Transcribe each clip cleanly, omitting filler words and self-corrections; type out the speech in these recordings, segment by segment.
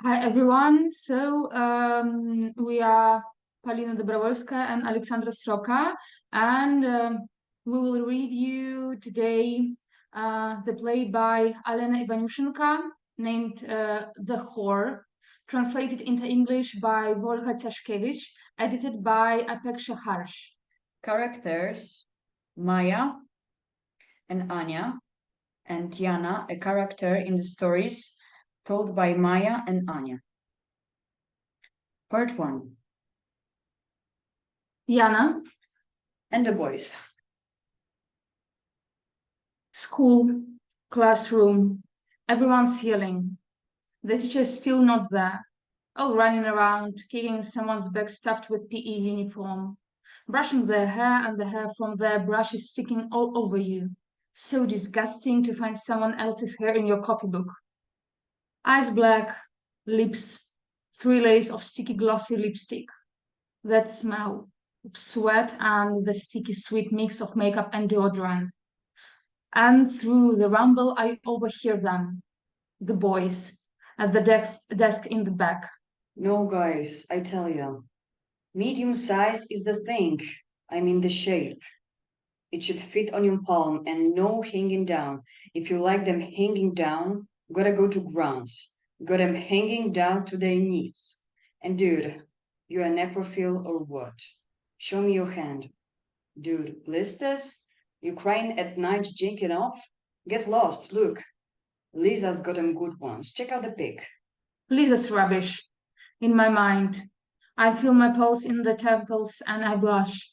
Hi everyone. We are Palina Dobrowolska and Aleksandra Sroka, and we will read you today the play by Alena Iwaniuszynka named The Whore, translated into English by Wolcha Czaszkiewicz, edited by Apeksha Harsh. Characters: Maya and Anya, and Jana, a character in the stories told by Maya and Anya. Part 1. Jana. And the boys. School, classroom, everyone's yelling. The teacher's still not there. All running around, kicking someone's back stuffed with PE uniform, brushing their hair and the hair from their brush is sticking all over you. So disgusting to find someone else's hair in your copybook. Eyes black, lips, 3 layers of sticky glossy lipstick. That smell of sweat and the sticky sweet mix of makeup and deodorant. And through the rumble I overhear them, the boys, at the desk in the back. No, guys, I tell you. Medium size is the thing. I mean the shape. It should fit on your palm and no hanging down. If you like them hanging down, gotta go to grounds. Got them hanging down to their knees. And dude, you a necrophile or what? Show me your hand. Dude, blisters? You crying at night jinking off? Get lost, look. Lisa's got them good ones. Check out the pic. Lisa's rubbish. In my mind, I feel my pulse in the temples and I blush.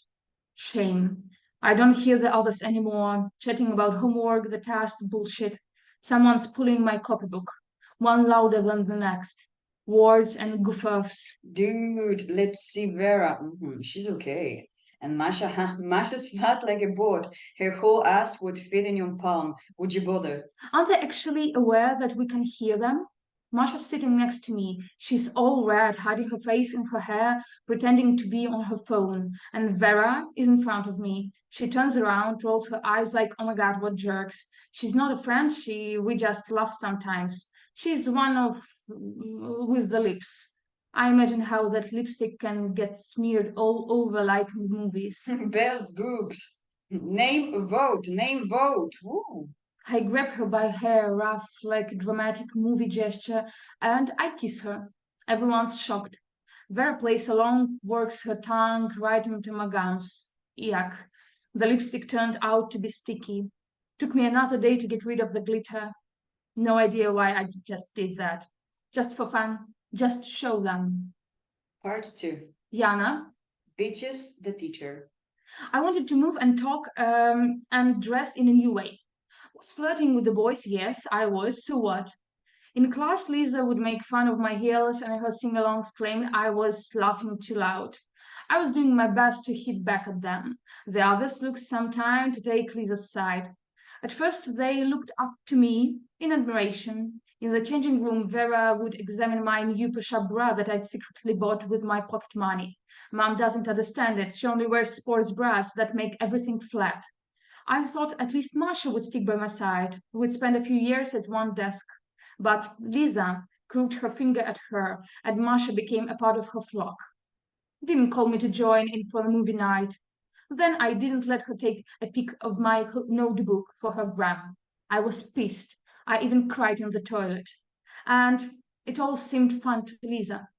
Shame. I don't hear the others anymore, chatting about homework, the task, bullshit. Someone's pulling my copybook, one louder than the next. Words and goof-offs. Dude, let's see Vera. She's okay. And Masha, Masha's fat like a board. Her whole ass would fit in your palm. Would you bother? Aren't they actually aware that we can hear them? Masha's sitting next to me. She's all red, hiding her face in her hair, pretending to be on her phone. And Vera is in front of me. She turns around, rolls her eyes like, oh my god, what jerks. She's not a friend, we just laugh sometimes. She's one of with the lips. I imagine how that lipstick can get smeared all over like in movies. Best boobs. Name vote, name vote. Woo. I grab her by hair, rough like a dramatic movie gesture, and I kiss her. Everyone's shocked. Vera plays along, works her tongue right into my gums. Yuck. The lipstick turned out to be sticky. Took me another day to get rid of the glitter. No idea why I just did that. Just for fun, just to show them. Part 2. Jana. Bitches, the teacher. I wanted to move and talk and dress in a new way. Was flirting with the boys? Yes, I was. So what? In class, Lisa would make fun of my heels and her sing-alongs claimed I was laughing too loud. I was doing my best to hit back at them. The others looked some time to take Lisa's side. At first, they looked up to me in admiration. In the changing room, Vera would examine my new push-up bra that I'd secretly bought with my pocket money. Mom doesn't understand it. She only wears sports bras that make everything flat. I thought at least Masha would stick by my side. We'd spend a few years at one desk. But Lisa crooked her finger at her, and Masha became a part of her flock. Didn't call me to join in for the movie night. Then I didn't let her take a pic of my notebook for her gram. I was pissed. I even cried in the toilet. And it all seemed fun to Lisa.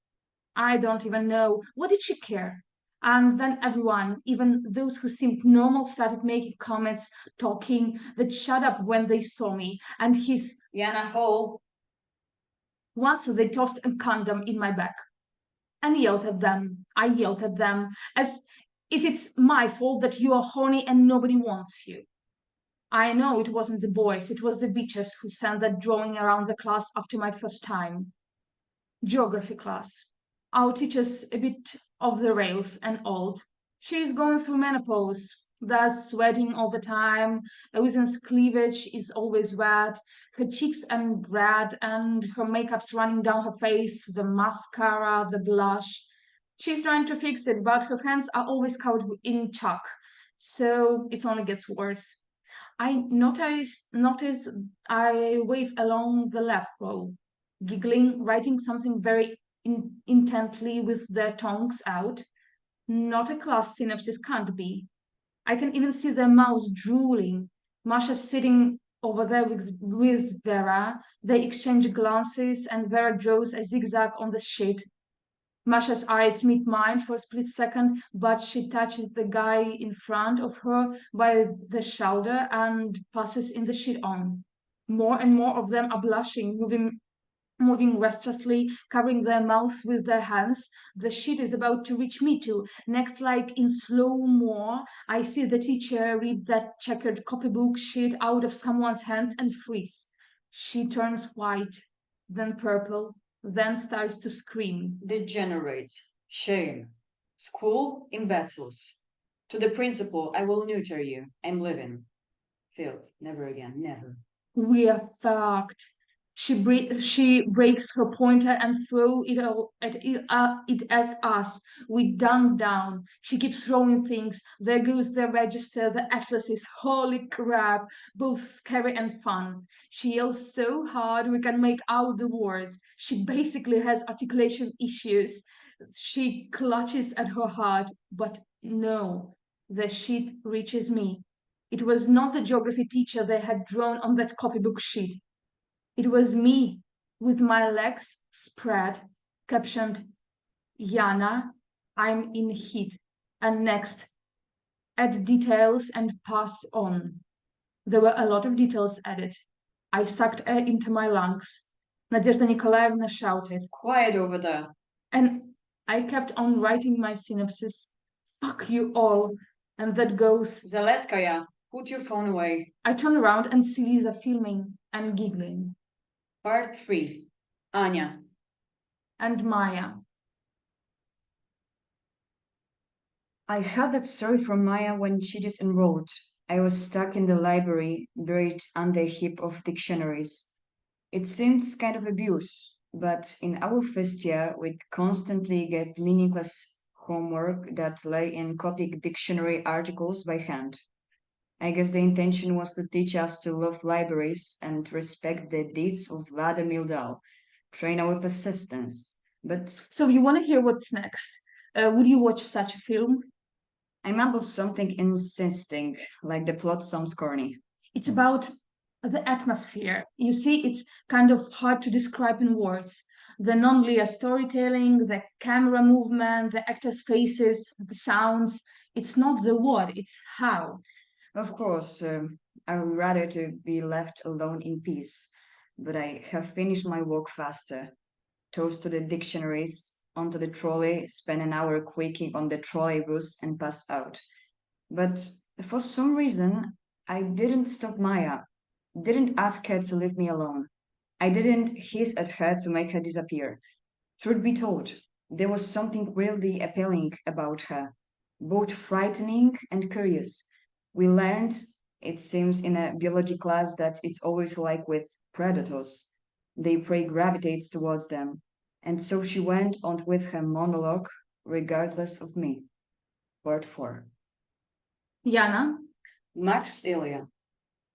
I don't even know. What did she care? And then everyone, even those who seemed normal, started making comments, talking. They'd shut up when they saw me. And his Yana Hole. once they tossed a condom in my back and yelled at them. I yelled at them as if it's my fault that you are horny and nobody wants you. I know it wasn't the boys, it was the bitches who sent that drawing around the class after my first time. Geography class. Our teacher's a bit off the rails and old. She's going through menopause, thus sweating all the time. Louisen's cleavage is always wet, her cheeks and red, and her makeup's running down her face, the mascara, the blush. She's trying to fix it, but her hands are always covered in chalk, so it only gets worse. I notice I wave along the left row. giggling, writing something very intently with their tongues out. Not a class synopsis can't be. I can even see their mouths drooling. Masha sitting over there with Vera. They exchange glances, and Vera draws a zigzag on the sheet. Masha's eyes meet mine for a split second, but she touches the guy in front of her by the shoulder and passes in the sheet on. More and more of them are blushing, moving restlessly, covering their mouths with their hands. The sheet is about to reach me too. Next, like in slow-mo, I see the teacher rip that checkered copybook sheet out of someone's hands and freeze. She turns white, then purple, then starts to scream. Degenerate. Shame. School in battles. To the principal, I will neuter you. I'm leaving. Filth. Never again. Never. We are fucked. She breaks her pointer and throws it at us. We dunk down. She keeps throwing things. There goes the register, the atlases. Holy crap! Both scary and fun. She yells so hard we can make out the words. She basically has articulation issues. She clutches at her heart, but no, the sheet reaches me. It was not the geography teacher they had drawn on that copybook sheet. It was me, with my legs spread, captioned, Yana, I'm in heat. And next, add details and pass on. There were a lot of details added. I sucked air into my lungs. Nadezhda Nikolaevna shouted. Quiet over there. And I kept on writing my synopsis. Fuck you all. And that goes. Zaleskaya, put your phone away. I turn around and see Lisa filming and giggling. Part 3. Anya. And Maya. I heard that story from Maya when she just enrolled. I was stuck in the library, buried under a heap of dictionaries. It seems kind of abuse, but in our first year, we'd constantly get meaningless homework that lay in copying dictionary articles by hand. I guess the intention was to teach us to love libraries and respect the deeds of Vlada Mildau, train our persistence. But So you want to hear what's next? Would you watch such a film? I mumbled something insisting, like the plot sounds corny. It's about the atmosphere. You see, it's kind of hard to describe in words. The non-linear storytelling, the camera movement, the actors' faces, the sounds. It's not the what, it's how. Of course, I would rather to be left alone in peace, but I have finished my work faster. Toast to the dictionaries, onto the trolley, spent an hour quaking on the trolleybus, and passed out. But for some reason, I didn't stop Maya, didn't ask her to leave me alone. I didn't hiss at her to make her disappear. Truth be told, there was something really appealing about her, both frightening and curious. We learned, it seems, in a biology class that it's always like with predators. Their prey gravitates towards them. And so she went on with her monologue, regardless of me. Part 4. Yana, Max Ilya.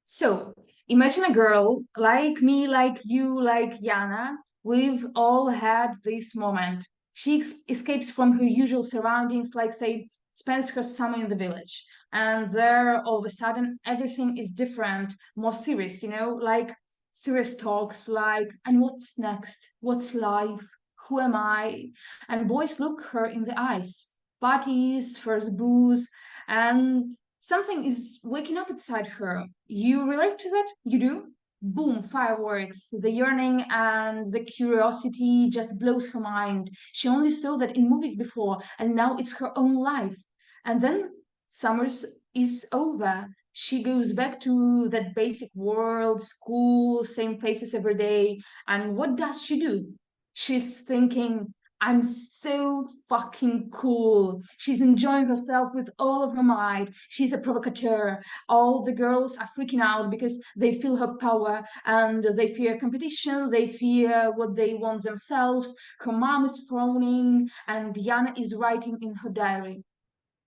so imagine a girl like me, like you, like Yana. We've all had this moment. She escapes from her usual surroundings, like, say, spends her summer in the village. And there, all of a sudden, everything is different, more serious, like serious talks, like, and what's next? What's life? Who am I? And boys look her in the eyes. Parties, first booze, and something is waking up inside her. You relate to that? You do? Boom, fireworks. The yearning and the curiosity just blows her mind. She only saw that in movies before, and now it's her own life. And then summer's is over. She goes back to that basic world, school, same faces every day. And what does she do? She's thinking, I'm so fucking cool. She's enjoying herself with all of her might. She's a provocateur. All the girls are freaking out because they feel her power and they fear competition. They fear what they want themselves. Her mom is frowning and Diana is writing in her diary.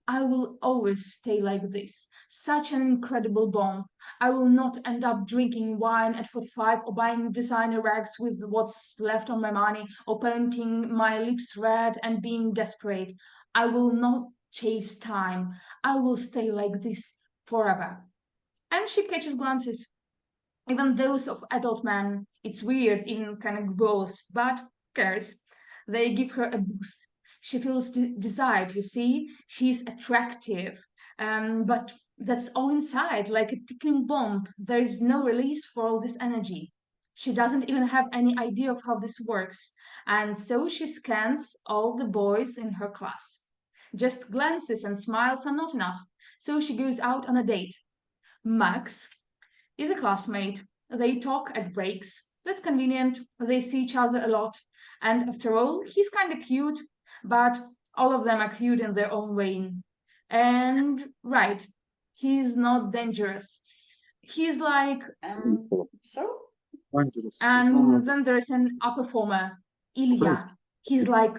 I will always stay like this. Such an incredible bomb. I will not end up drinking wine at 45 or buying designer rags with what's left on my money or painting my lips red and being desperate. I will not chase time. I will stay like this forever. And she catches glances, even those of adult men. It's weird, even kind of gross, but who cares? They give her a boost. She feels desired, you see? She's attractive. But that's all inside, like a ticking bomb. There is no release for all this energy. She doesn't even have any idea of how this works. And so she scans all the boys in her class. Just glances and smiles are not enough. So she goes out on a date. Max is a classmate. They talk at breaks. That's convenient. They see each other a lot. And after all, he's kind of cute, but all of them are cute in their own way. And right, he's not dangerous. He's like, So and then there is an upper performer, Ilya. He's like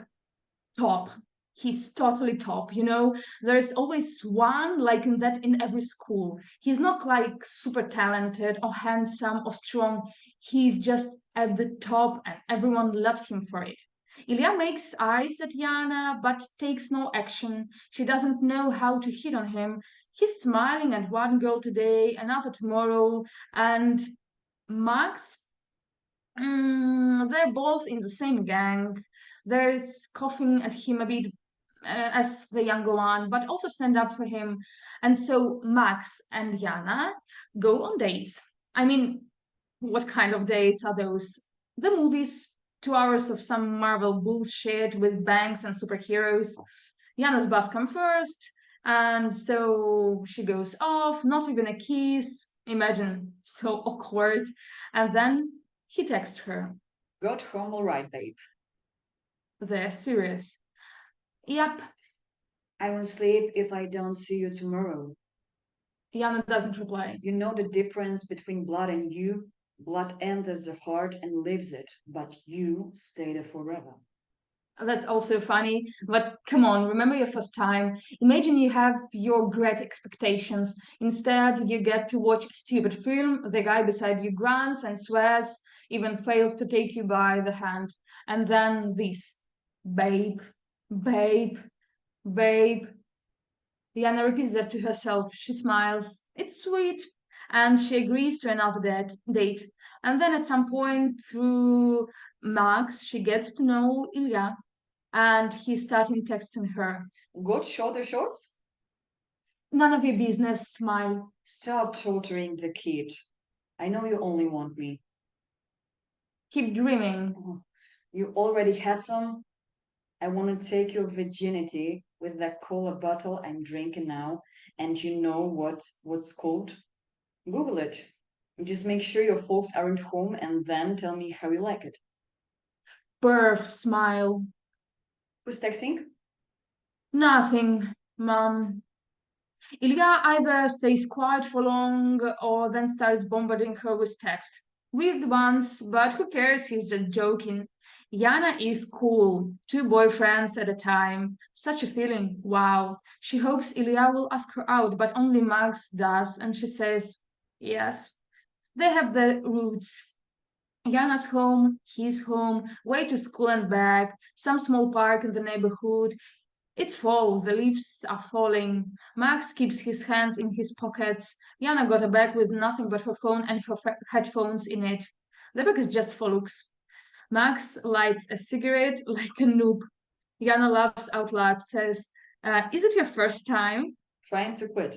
top. He's totally top, you know. There's always one like in that in every school. He's not like super talented or handsome or strong. He's just at the top and everyone loves him for it. Ilya makes eyes at Yana but takes no action. She doesn't know how to hit on him. He's smiling at one girl today, another tomorrow, and Max, they're both in the same gang. There's coughing at him a bit as the younger one, but also stand up for him. And so Max and Yana go on dates. I mean, what kind of dates are those? The movies, 2 hours of some Marvel bullshit with banks and superheroes. Yana's bus comes first, and so she goes off, not even a kiss. Imagine, so awkward. And then he texts her. got home all right, babe. They're serious. Yep, I won't sleep if I don't see you tomorrow. Yana doesn't reply. You know the difference between blood and you? Blood enters the heart and leaves it, but you stay there forever. That's also funny, but come on, remember your first time. Imagine you have your great expectations. Instead, you get to watch a stupid film, the guy beside you grunts and sweats, even fails to take you by the hand. And then this, babe, babe, babe. Yana repeats that to herself. She smiles. It's sweet. And she agrees to another date. And then at some point through Max, she gets to know Ilya and he's starting texting her. Got shorter shorts? None of your business, smile. Stop torturing the kid. I know you only want me. Keep dreaming. Oh, you already had some? I want to take your virginity with that cola bottle I'm drinking now. And you know what's called? Google it. Just make sure your folks aren't home and then tell me how you like it. Perf, smile. Who's texting? Nothing, mom. Ilya either stays quiet for long or then starts bombarding her with text. Weird ones, but who cares? He's just joking. Yana is cool. 2 boyfriends at a time. Such a feeling. Wow. She hopes Ilya will ask her out, but only Max does, and she says, yes. They have the roots. Yana's home, his home, way to school and back, some small park in the neighborhood. It's fall, the leaves are falling. Max keeps his hands in his pockets. Yana got a bag with nothing but her phone and her headphones in it. The bag is just for looks. Max lights a cigarette like a noob. Yana laughs out loud, says, is it your first time? Trying to quit.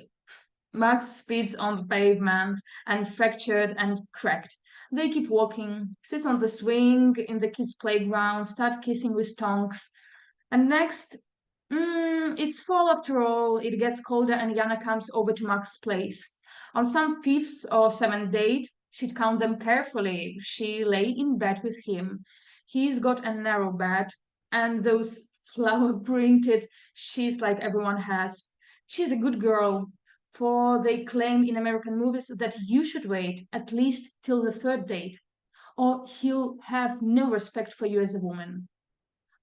Max speeds on the pavement and fractured and cracked. They keep walking, sit on the swing in the kids' playground, start kissing with tongues. And next, it's fall after all. It gets colder, and Yana comes over to Max's place. On some fifth or seventh date, she'd count them carefully. She lay in bed with him. He's got a narrow bed, and those flower printed sheets like everyone has. She's a good girl, for they claim in American movies that you should wait at least till the third date, or he'll have no respect for you as a woman.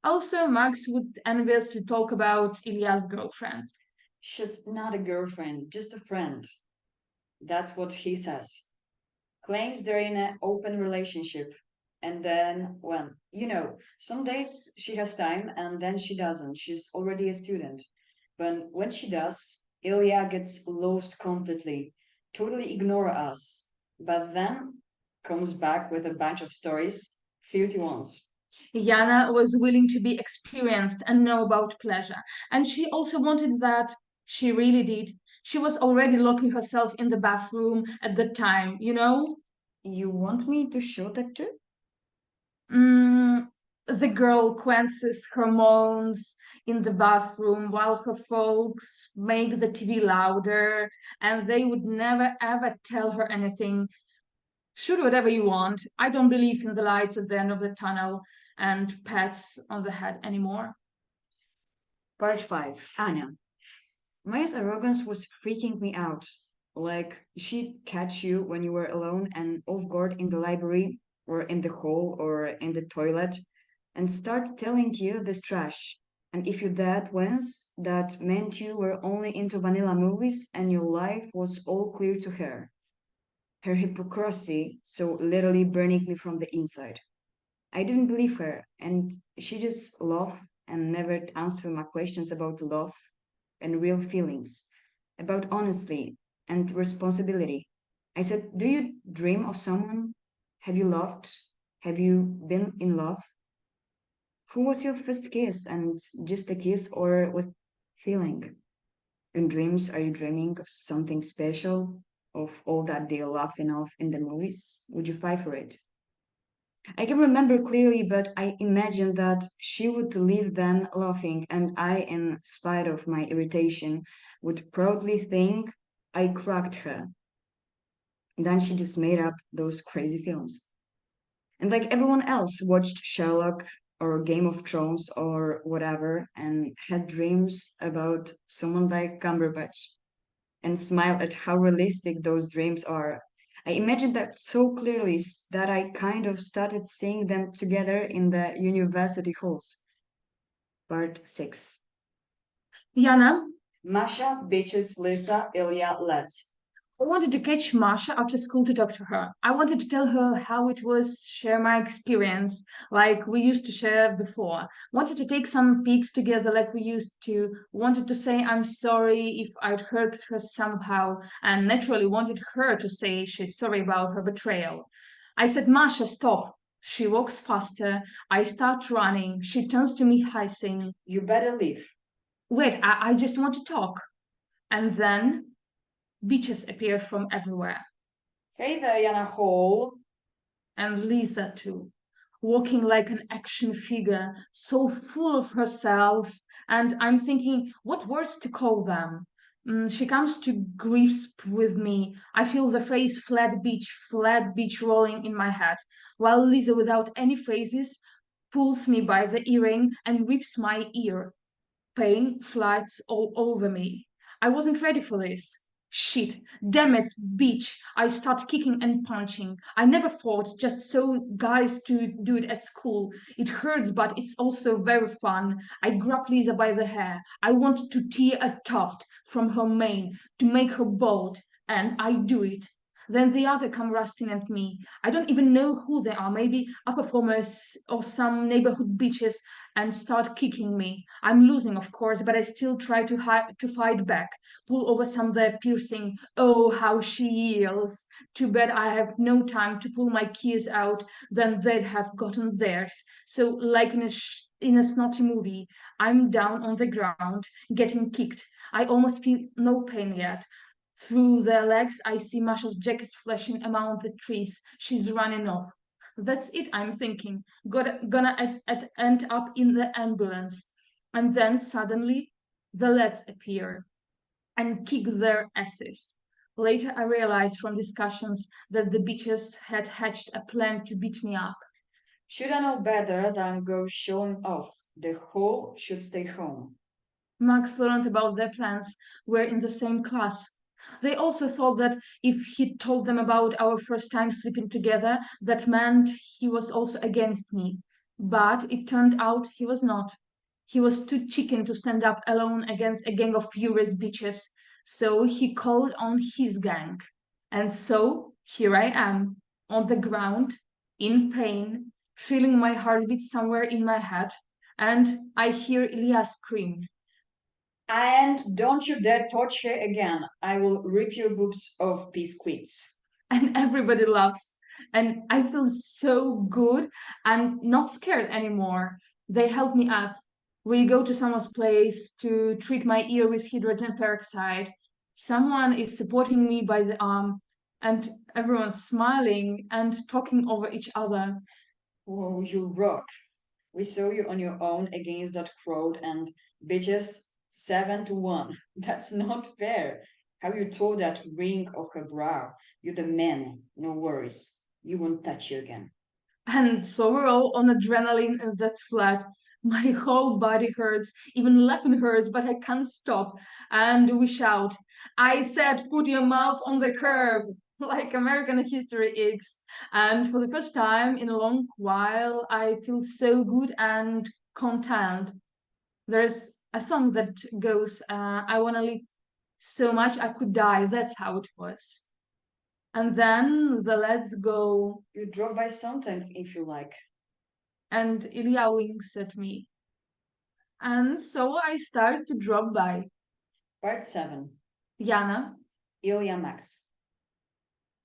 Also, Max would enviously talk about Ilya's girlfriend. She's not a girlfriend, just a friend. That's what he says. Claims they're in an open relationship. And then, well, some days she has time and then she doesn't. She's already a student. But when she does, Ilya gets lost completely, totally ignore us. But then comes back with a bunch of stories, filthy ones. Yana was willing to be experienced and know about pleasure. And she also wanted that. She really did. She was already locking herself in the bathroom at the time, you know? You want me to show that too? Mm, the girl quenches her moans in the bathroom while her folks make the TV louder, and they would never ever tell her anything. Shoot whatever you want. I don't believe in the lights at the end of the tunnel and pats on the head anymore. Part 5. Anya. Maya's arrogance was freaking me out. Like, she'd catch you when you were alone and off guard in the library, or in the hall, or in the toilet, and start telling you this trash. And if you that once, that meant you were only into vanilla movies and your life was all clear to her. Her hypocrisy so literally burning me from the inside. I didn't believe her, and she just laughed and never answered my questions about love and real feelings, about honesty and responsibility. I said, do you dream of someone? Have you loved? Have you been in love? Who was your first kiss? And just a kiss or with feeling? In dreams, are you dreaming of something special? Of all that they're laughing off in the movies? Would you fight for it? I can remember clearly, but I imagined that she would leave then laughing, and I, in spite of my irritation, would proudly think I cracked her. Then she just made up those crazy films. And like everyone else, watched Sherlock or Game of Thrones or whatever, and had dreams about someone like Cumberbatch, and smiled at how realistic those dreams are. I imagined that so clearly that I kind of started seeing them together in the university halls. Part 6. Yana, Masha, bitches, Lisa, Ilya, let's. I wanted to catch Masha after school to talk to her. I wanted to tell her how it was, share my experience, like we used to share before. Wanted to take some peeks together like we used to. Wanted to say I'm sorry if I'd hurt her somehow, and naturally wanted her to say she's sorry about her betrayal. I said, Masha, stop. She walks faster. I start running. She turns to me hissing, You better leave. wait, I just want to talk. And then beaches appear from everywhere. Hey there, Yana Hall. And Lisa too, walking like an action figure, so full of herself. And I'm thinking, what words to call them? She comes to grips with me. I feel the phrase flat beach rolling in my head, while Lisa, without any phrases, pulls me by the earring and rips my ear. Pain flies all over me. I wasn't ready for this. Shit, damn it, bitch. I start kicking and punching. I never fought, just saw guys to do it at school. It hurts, but it's also very fun. I grab Lisa by the hair. I want to tear a tuft from her mane to make her bald, and I do it. Then the other come rusting at me. I don't even know who they are, maybe upper formers or some neighborhood bitches, and start kicking me. I'm losing, of course, but I still try to fight back, pull over some of their piercing. Oh, how she yells. Too bad I have no time to pull my keys out, then they'd have gotten theirs. So, like in a snotty movie, I'm down on the ground, getting kicked. I almost feel no pain yet. Through their legs, I see Masha's jacket flashing among the trees. She's running off. That's it, I'm thinking. Gonna end up in the ambulance. And then suddenly, the lads appear and kick their asses. Later, I realized from discussions that the bitches had hatched a plan to beat me up. Should I know better than go showing off? The whole should stay home. Max learned about their plans. We're in the same class. They also thought that if he told them about our first time sleeping together, that meant he was also against me. But it turned out he was not. He was too chicken to stand up alone against a gang of furious bitches, so he called on his gang. And so here I am, on the ground, in pain, feeling my heartbeat somewhere in my head, and I hear Ilya scream. And don't you dare touch her again. I will rip your boobs off biscuits. And everybody laughs. And I feel so good and not scared anymore. They help me up. We go to someone's place to treat my ear with hydrogen peroxide. Someone is supporting me by the arm, and everyone's smiling and talking over each other. Oh, you rock. We saw you on your own against that crowd and bitches 7-1. That's not fair. How you tore that ring off her brow. You're the man. No worries. You won't touch you again. And so we're all on adrenaline that's flat. My whole body hurts, even laughing hurts, but I can't stop. And we shout, I said, put your mouth on the curb, like American History X. And for the first time in a long while, I feel so good and content. There's a song that goes, I want to live so much I could die. That's how it was. And then the Let's Go, You drop by sometime if you like. and Ilya winks at me. And so I start to drop by. Part 7. Yana, Ilya Max.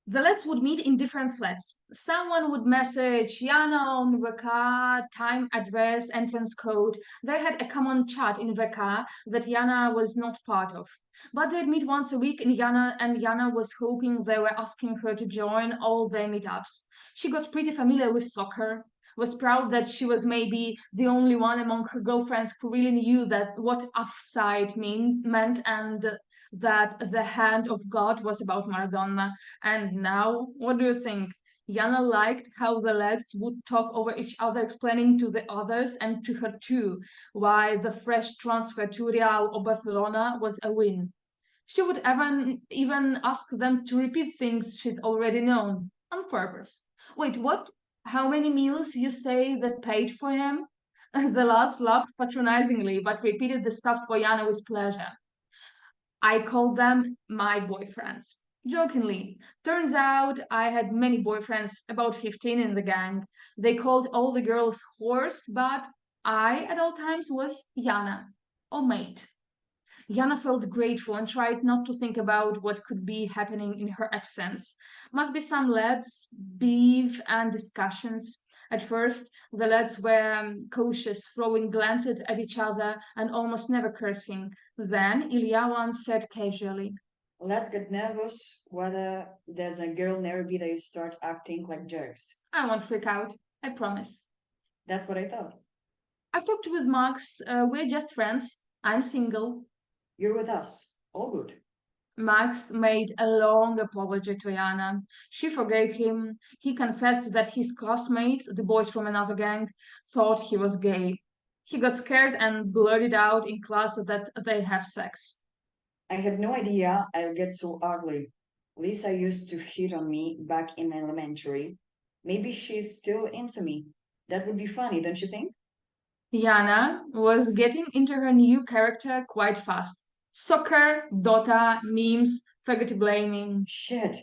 the lads would meet in different flats. Someone would message Yana on VK, time, address, entrance code. They had a common chat in VK that Yana was not part of. But they'd meet once a week, and Yana was hoping they were asking her to join all their meetups. She got pretty familiar with soccer, was proud that she was maybe the only one among her girlfriends who really knew that what offside meant, and that the hand of God was about Maradona. And now, what do you think? Yana liked how the lads would talk over each other, explaining to the others and to her too why the fresh transfer to Real or Barcelona was a win. She would even ask them to repeat things she'd already known on purpose. Wait, what? How many meals you say that paid for him? The lads laughed patronizingly, but repeated the stuff for Yana with pleasure. I called them my boyfriends. Jokingly. Turns out I had many boyfriends, about 15 in the gang. They called all the girls whores, but I at all times was Yana, or mate. Yana felt grateful and tried not to think about what could be happening in her absence. Must be some lads, beef, and discussions. At first, the lads were cautious, throwing glances at each other and almost never cursing. Then Ilya once said casually, Let's get nervous whether there's a girl nearby that you start acting like jerks. I won't freak out, I promise. That's what I thought. I've talked with Max, we're just friends. I'm single. You're with us. All good. Max made a long apology to Yana. She forgave him. He confessed that his classmates, the boys from another gang, thought he was gay. He got scared and blurted out in class that they have sex. I had no idea I'll get so ugly. Lisa used to hit on me back in elementary. Maybe she's still into me. That would be funny, don't you think? Yana was getting into her new character quite fast. Soccer, Dota, memes, faggot blaming. Shit,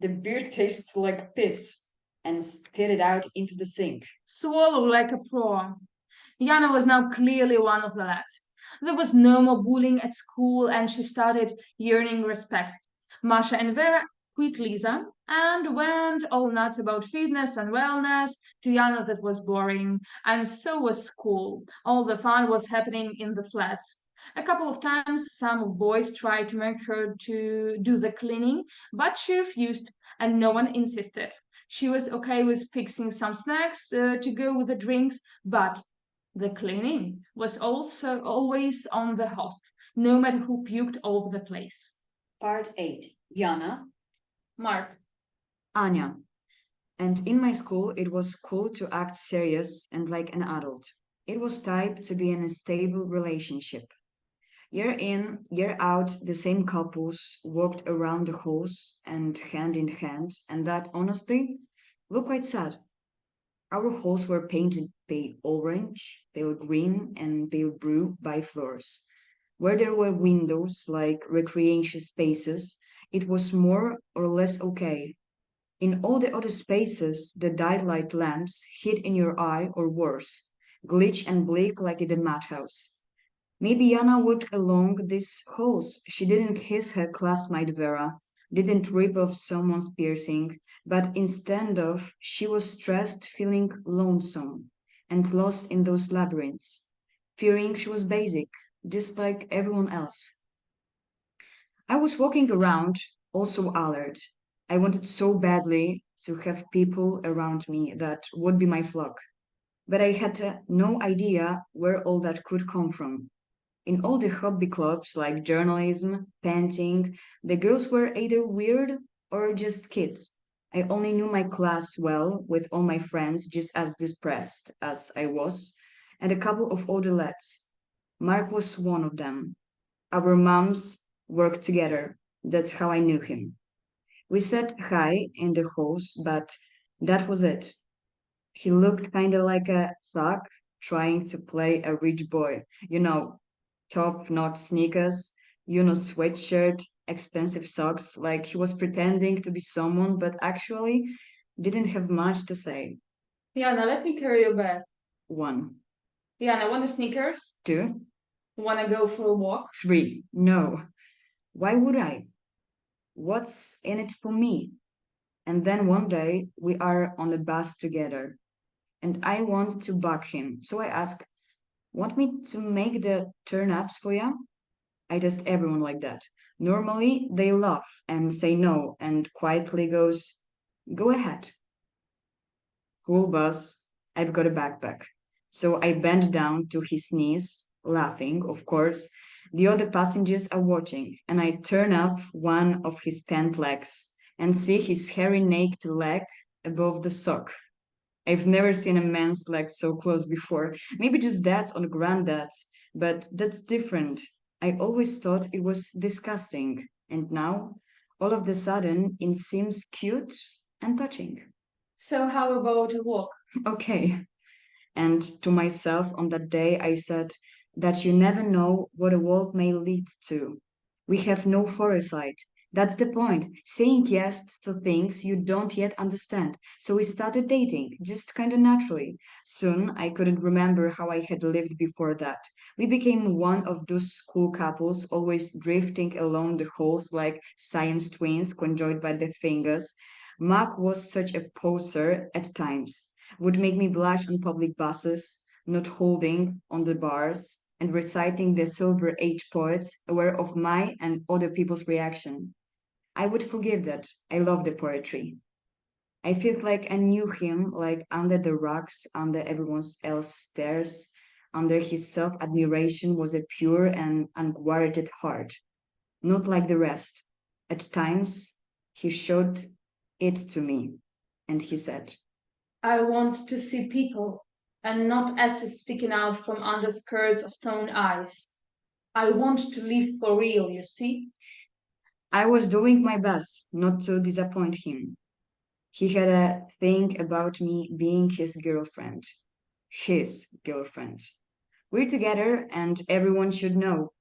the beer tastes like piss and spit it out into the sink. Swallow like a pro. Yana was now clearly one of the lads. There was no more bullying at school, and she started yearning respect. Masha and Vera quit Lisa and went all nuts about fitness and wellness. To Yana, that was boring, and so was school. All the fun was happening in the flats. A couple of times, some boys tried to make her to do the cleaning, but she refused, and no one insisted. She was okay with fixing some snacks to go with the drinks, but the cleaning was also always on the host, no matter who puked all over the place. Part 8. Yana. Mark, Anya. And in my school, it was cool to act serious and like an adult. It was type to be in a stable relationship. Year in, year out, the same couples walked around the halls and hand in hand, and that honestly looked quite sad. Our halls were painted pale orange, pale green, and pale blue by floors. Where there were windows like recreation spaces, it was more or less okay. In all the other spaces, the light lamps hit in your eye or worse, glitch and blink like in a madhouse. Maybe Yana walked along these halls. She didn't kiss her classmate Vera, didn't rip off someone's piercing, but instead of, she was stressed, feeling lonesome, and lost in those labyrinths, fearing she was basic, just like everyone else. I was walking around, also alert. I wanted so badly to have people around me that would be my flock, but I had no idea where all that could come from. In all the hobby clubs like journalism, painting, the girls were either weird or just kids. I only knew my class well, with all my friends just as depressed as I was, and a couple of older lads. Mark was one of them. Our moms worked together. That's how I knew him. We said hi in the halls, but that was it. He looked kind of like a thug trying to play a rich boy. Top knot sneakers, sweatshirt, expensive socks, like he was pretending to be someone, but actually didn't have much to say. Yana, let me carry your bag. One, Yana, want the sneakers? two, Wanna go for a walk? three. No. Why would I? What's in it for me? And then one day we are on the bus together, and I want to bug him. So I ask, want me to make the turn ups for you? I test everyone like that. Normally, they laugh and say no and quietly goes, go ahead. Cool, boss. I've got a backpack. So I bend down to his knees, laughing, of course. The other passengers are watching, and I turn up one of his pant legs and see his hairy naked leg above the sock. I've never seen a man's leg so close before. Maybe just dads on granddads, but that's different. I always thought it was disgusting, and now, all of the sudden, it seems cute and touching. So how about a walk? Okay. And to myself on that day, I said that you never know what a walk may lead to. We have no foresight. That's the point. Saying yes to things you don't yet understand. So we started dating, just kind of naturally. Soon, I couldn't remember how I had lived before that. We became one of those school couples always drifting along the halls like Siamese twins conjoined by their fingers. Mark was such a poser at times, would make me blush on public buses, not holding on the bars, and reciting the Silver Age poets, aware of my and other people's reaction. I would forgive that. I love the poetry. I felt like I knew him, like under the rocks, under everyone else's stairs, under his self admiration was a pure and unguarded heart, not like the rest. At times, he showed it to me, and he said, I want to see people and not asses sticking out from under skirts or stone eyes. I want to live for real, you see? I was doing my best not to disappoint him. He had a thing about me being his girlfriend. His girlfriend. We're together and everyone should know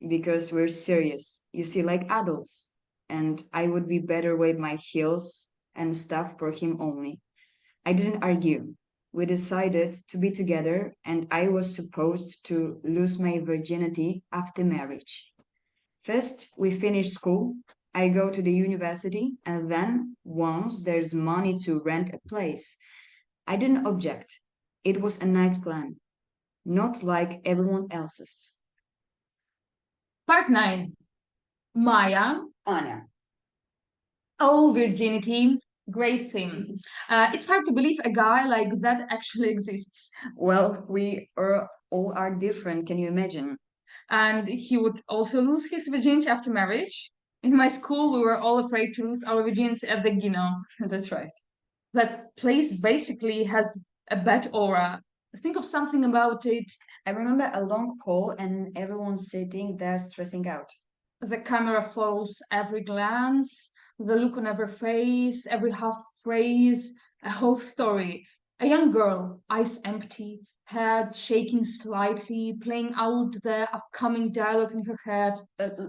because we're serious. You see, like adults. And I would be better with my heels and stuff for him only. I didn't argue. We decided to be together, and I was supposed to lose my virginity after marriage. First, we finish school. I go to the university, and then, once there's money to rent a place, I didn't object. It was a nice plan, not like everyone else's. Part 9. Maya. Anya. Oh, virginity. Great theme. It's hard to believe a guy like that actually exists. Well, we are all are different. Can you imagine? And he would also lose his virginity after marriage. In my school, we were all afraid to lose our virginity at the. That's right. That place basically has a bad aura. Think of something about it. I remember a long call and everyone sitting there stressing out. The camera follows every glance, the look on every face, every half phrase, a whole story. A young girl, eyes empty, head shaking slightly, playing out the upcoming dialogue in her head.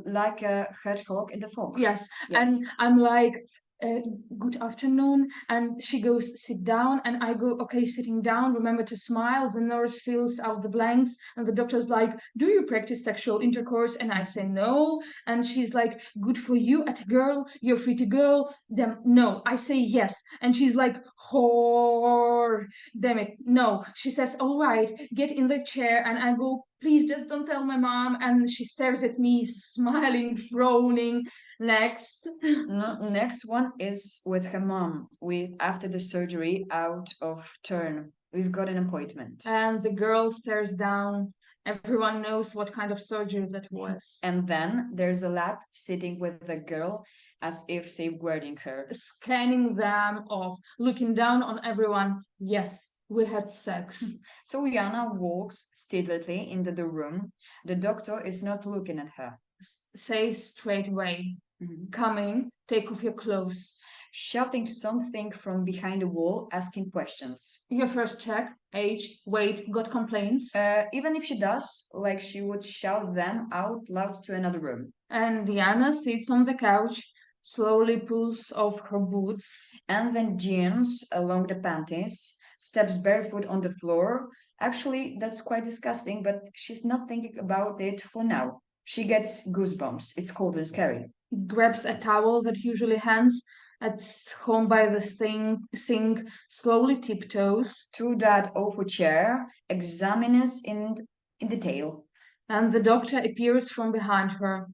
Like a hedgehog in the fog. Yes, Yes. and I'm like, uh, good afternoon. And she goes, sit down. And I go, okay, sitting down, remember to smile. The nurse fills out the blanks. And the doctor's like, do you practice sexual intercourse? And I say, no. And she's like, good for you, at a girl, you're free to go. Then, no, I say yes. And she's like, whore, damn it, no. She says, all right, get in the chair. And I go, please just don't tell my mom. And she stares at me, smiling, frowning. Next. No, next one is with her mom. After the surgery, out of turn. We've got an appointment. And the girl stares down. Everyone knows what kind of surgery that was. And then there's a lad sitting with the girl as if safeguarding her. Scanning them off, looking down on everyone. Yes, we had sex. So Jana walks stealthily into the room. The doctor is not looking at her. Says straight away, coming, take off your clothes. Shouting something from behind the wall, asking questions. Your first check, age, weight, got complaints. Even if she does, like she would shout them out loud to another room. And Diana sits on the couch, slowly pulls off her boots. And then jeans along the panties, steps barefoot on the floor. Actually, that's quite disgusting, but she's not thinking about it for now. She gets goosebumps. It's cold and scary. Grabs a towel that usually hangs at home by the sink, slowly tiptoes. To that awful chair, examines in detail. And the doctor appears from behind her.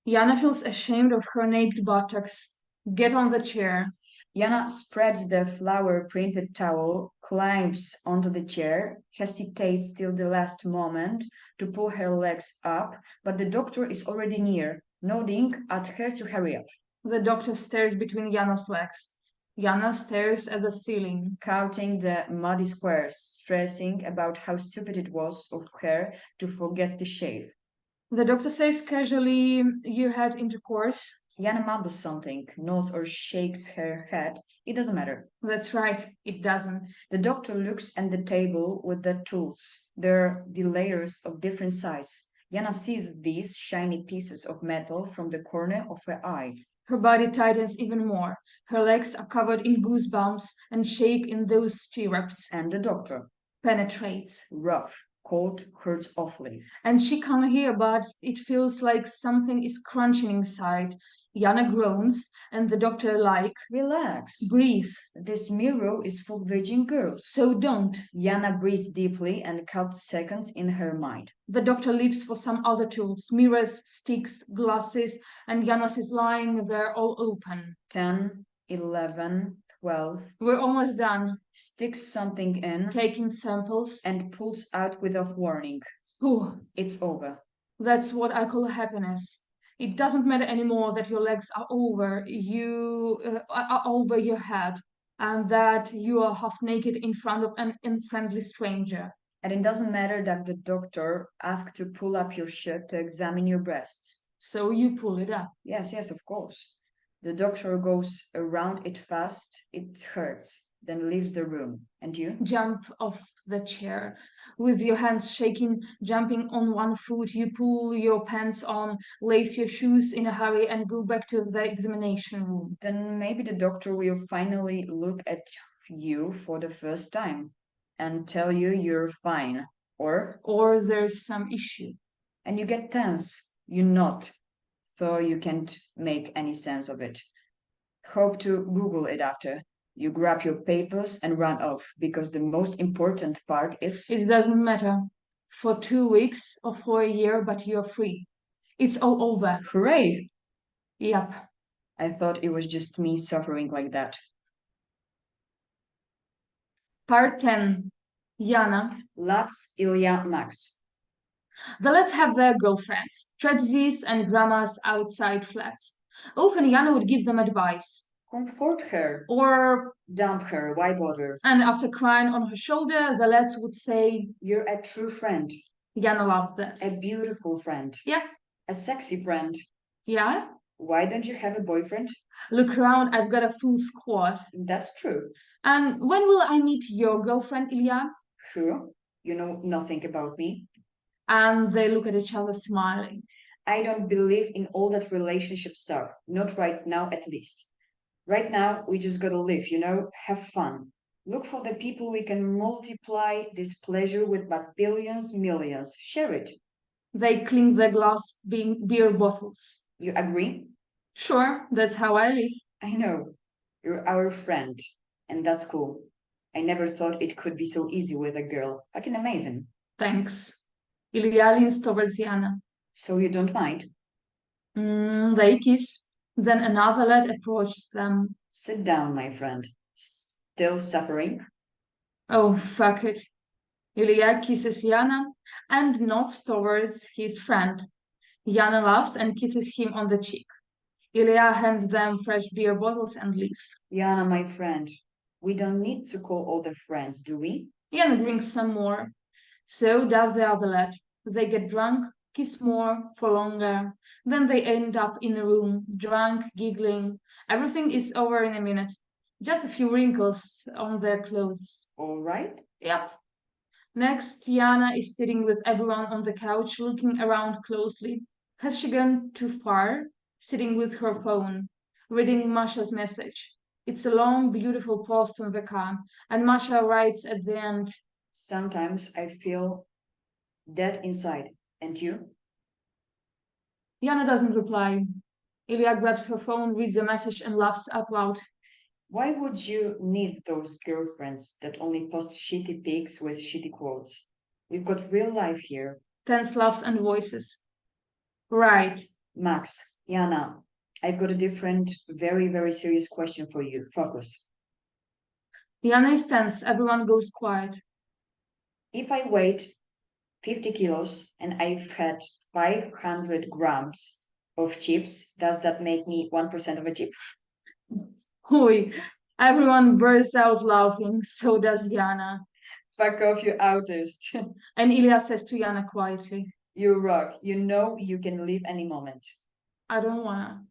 Jana feels ashamed of her naked buttocks. Get on the chair. Jana spreads the flower-printed towel, climbs onto the chair, hesitates till the last moment to pull her legs up, but the doctor is already near, nodding at her to hurry up. The doctor stares between Jana's legs. Jana stares at the ceiling, counting the muddy squares, stressing about how stupid it was of her to forget to shave. The doctor says casually, you had intercourse. Jana mumbles something, nods or shakes her head. It doesn't matter. That's right, it doesn't. The doctor looks at the table with the tools. There are the layers of different size. Jana sees these shiny pieces of metal from the corner of her eye. Her body tightens even more. Her legs are covered in goosebumps and shake in those stirrups. And the doctor penetrates. Rough, cold, hurts awfully. And she can't hear, but it feels like something is crunching inside. Jana groans, and the doctor like, relax, breathe. This mirror is for virgin girls. So don't. Jana breathes deeply and counts seconds in her mind. The doctor leaves for some other tools, mirrors, sticks, glasses, and Jana's is lying there all open. 10, 11, 12. We're almost done. Sticks something in, taking samples, and pulls out without warning. Ooh, it's over. That's what I call happiness. It doesn't matter anymore that your legs are over are over your head, and that you are half naked in front of an unfriendly stranger. And it doesn't matter that the doctor asked to pull up your shirt to examine your breasts. So you pull it up. Yes, of course. The doctor goes around it fast. It hurts. Then leaves the room. And you? Jump off the chair. With your hands shaking, jumping on one foot, you pull your pants on, lace your shoes in a hurry, and go back to the examination room. Then maybe the doctor will finally look at you for the first time and tell you you're fine. Or there's some issue. And you get tense. You nod, so you can't make any sense of it. Hope to Google it after. You grab your papers and run off, because the most important part is... It doesn't matter. For 2 weeks or for a year, but you're free. It's all over. Hooray! Yep. I thought it was just me suffering like that. Part 10. Jana. Lads, Ilya, Max. The lads have their girlfriends, tragedies and dramas outside flats. Often Jana would give them advice. Comfort her. Or dump her, why bother? And after crying on her shoulder, the lads would say, you're a true friend. Jana loved that. A beautiful friend. Yeah. A sexy friend. Yeah? Why don't you have a boyfriend? Look around, I've got a full squad. That's true. And when will I meet your girlfriend, Ilya? Who? You know nothing about me. And they look at each other smiling. I don't believe in all that relationship stuff. Not right now, at least. Right now, we just gotta live, have fun. Look for the people we can multiply this pleasure with by billions, millions. Share it. They clink their glass beer bottles. You agree? Sure, that's how I live. I know. You're our friend, and that's cool. I never thought it could be so easy with a girl. Fucking amazing. Thanks. Ilya leans towards Yana. So you don't mind? They kiss. Then another lad approaches them. Sit down, my friend. Still suffering? Oh, fuck it. Ilya kisses Yana and nods towards his friend. Yana laughs and kisses him on the cheek. Ilya hands them fresh beer bottles and leaves. Yana, my friend, we don't need to call all the friends, do we? Yana drinks some more. So does the other lad. They get drunk, kiss more, for longer. Then they end up in a room, drunk, giggling. Everything is over in a minute. Just a few wrinkles on their clothes. All right. Yep. Next, Yana is sitting with everyone on the couch, looking around closely. Has she gone too far? Sitting with her phone, reading Masha's message. It's a long, beautiful post on the card, and Masha writes at the end, Sometimes I feel dead inside. And you? Yana doesn't reply. Ilya grabs her phone, reads the message, and laughs out loud. Why would you need those girlfriends that only post shitty pics with shitty quotes? We've got real life here. Tense laughs and voices. Right. Max, Yana, I've got a different, very, very serious question for you. Focus. Yana is tense. Everyone goes quiet. If I weigh 50 kilos and I've had 500 grams of chips, does that make me 1% of a chip? Oi. Everyone bursts out laughing. So does Yana. Fuck off, you autist. And Ilya says to Yana quietly, You rock. You know you can leave any moment. I don't wanna.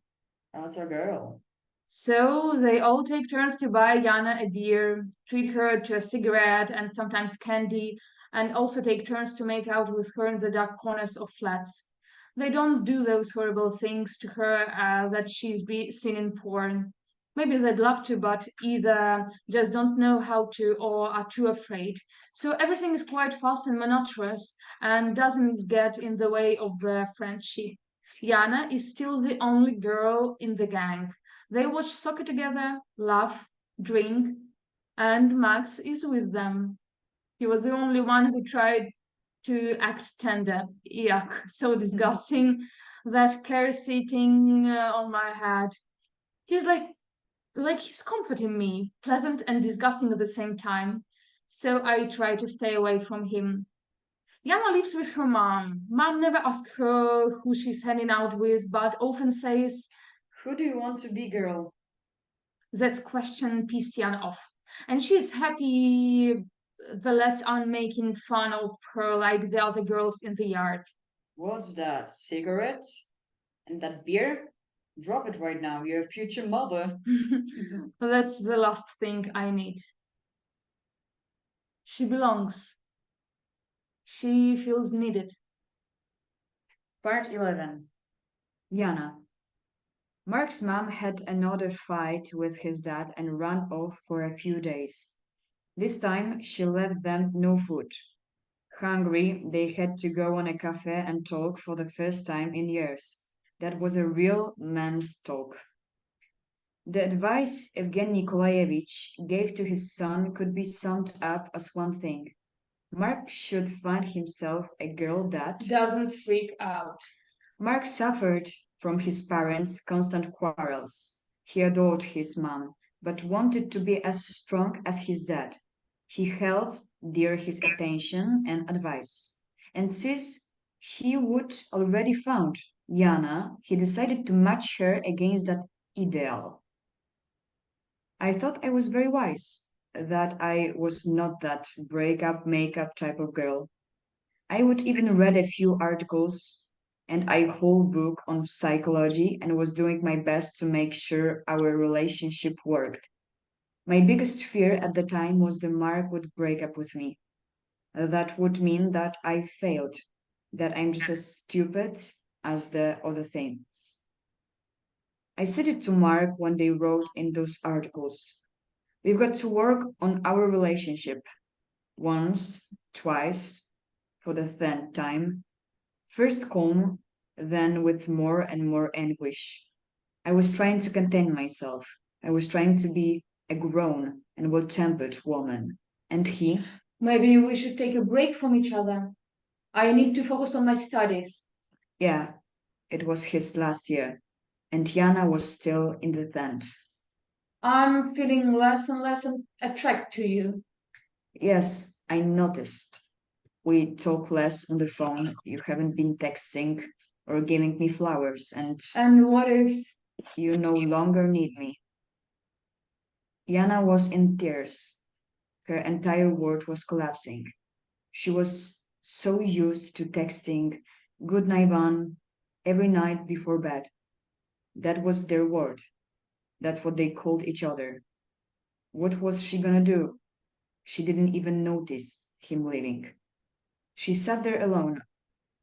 That's our girl. So they all take turns to buy Yana a beer, treat her to a cigarette and sometimes candy, and also take turns to make out with her in the dark corners of flats. They don't do those horrible things to her that seen in porn. Maybe they'd love to, but either just don't know how to or are too afraid. So everything is quite fast and monotonous and doesn't get in the way of their friendship. Yana is still the only girl in the gang. They watch soccer together, laugh, drink, and Max is with them. He was the only one who tried to act tender. Yuck, so disgusting. That Carrie sitting on my head. He's like he's comforting me, pleasant and disgusting at the same time. So I try to stay away from him. Yana lives with her mom. Mom never asks her who she's hanging out with, but often says, Who do you want to be, girl? that question pissed Yana off. And she's happy the lads aren't making fun of her like the other girls in the yard. What's that? Cigarettes? And that beer? Drop it right now. You're a future mother. That's the last thing I need. She belongs. She feels needed. Part 11. Yana. Mark's mom had another fight with his dad and ran off for a few days. This time she left them no food. Hungry, they had to go on a cafe and talk for the first time in years. That was a real man's talk. The advice Evgeny Nikolaevich gave to his son could be summed up as one thing. Mark should find himself a girl that Doesn't freak out. Mark suffered from his parents' constant quarrels. He adored his mom, but wanted to be as strong as his dad. He held dear his attention and advice. And since he would already found Yana, he decided to match her against that ideal. I thought I was very wise, that I was not that breakup makeup type of girl. I would even read a few articles and a whole book on psychology and was doing my best to make sure our relationship worked. My biggest fear at the time was that Mark would break up with me. That would mean that I failed, that I'm just as stupid as the other things. I said it to Mark when they wrote in those articles. We've got to work on our relationship once, twice, for the 10th time. First calm, then with more and more anguish. I was trying to contain myself. I was trying to be a grown and well tempered woman. And he, Maybe we should take a break from each other. I need to focus on my studies. yeah, it was his last year. And Jana was still in the tent. I'm feeling less and less attracted to you. Yes, I noticed. We talk less on the phone. You haven't been texting or giving me flowers, and And what if you no longer need me. Jana was in tears. Her entire world was collapsing. She was so used to texting good night, Van, every night before bed. That was their word. That's what they called each other. What was she gonna do? She didn't even notice him leaving. She sat there alone,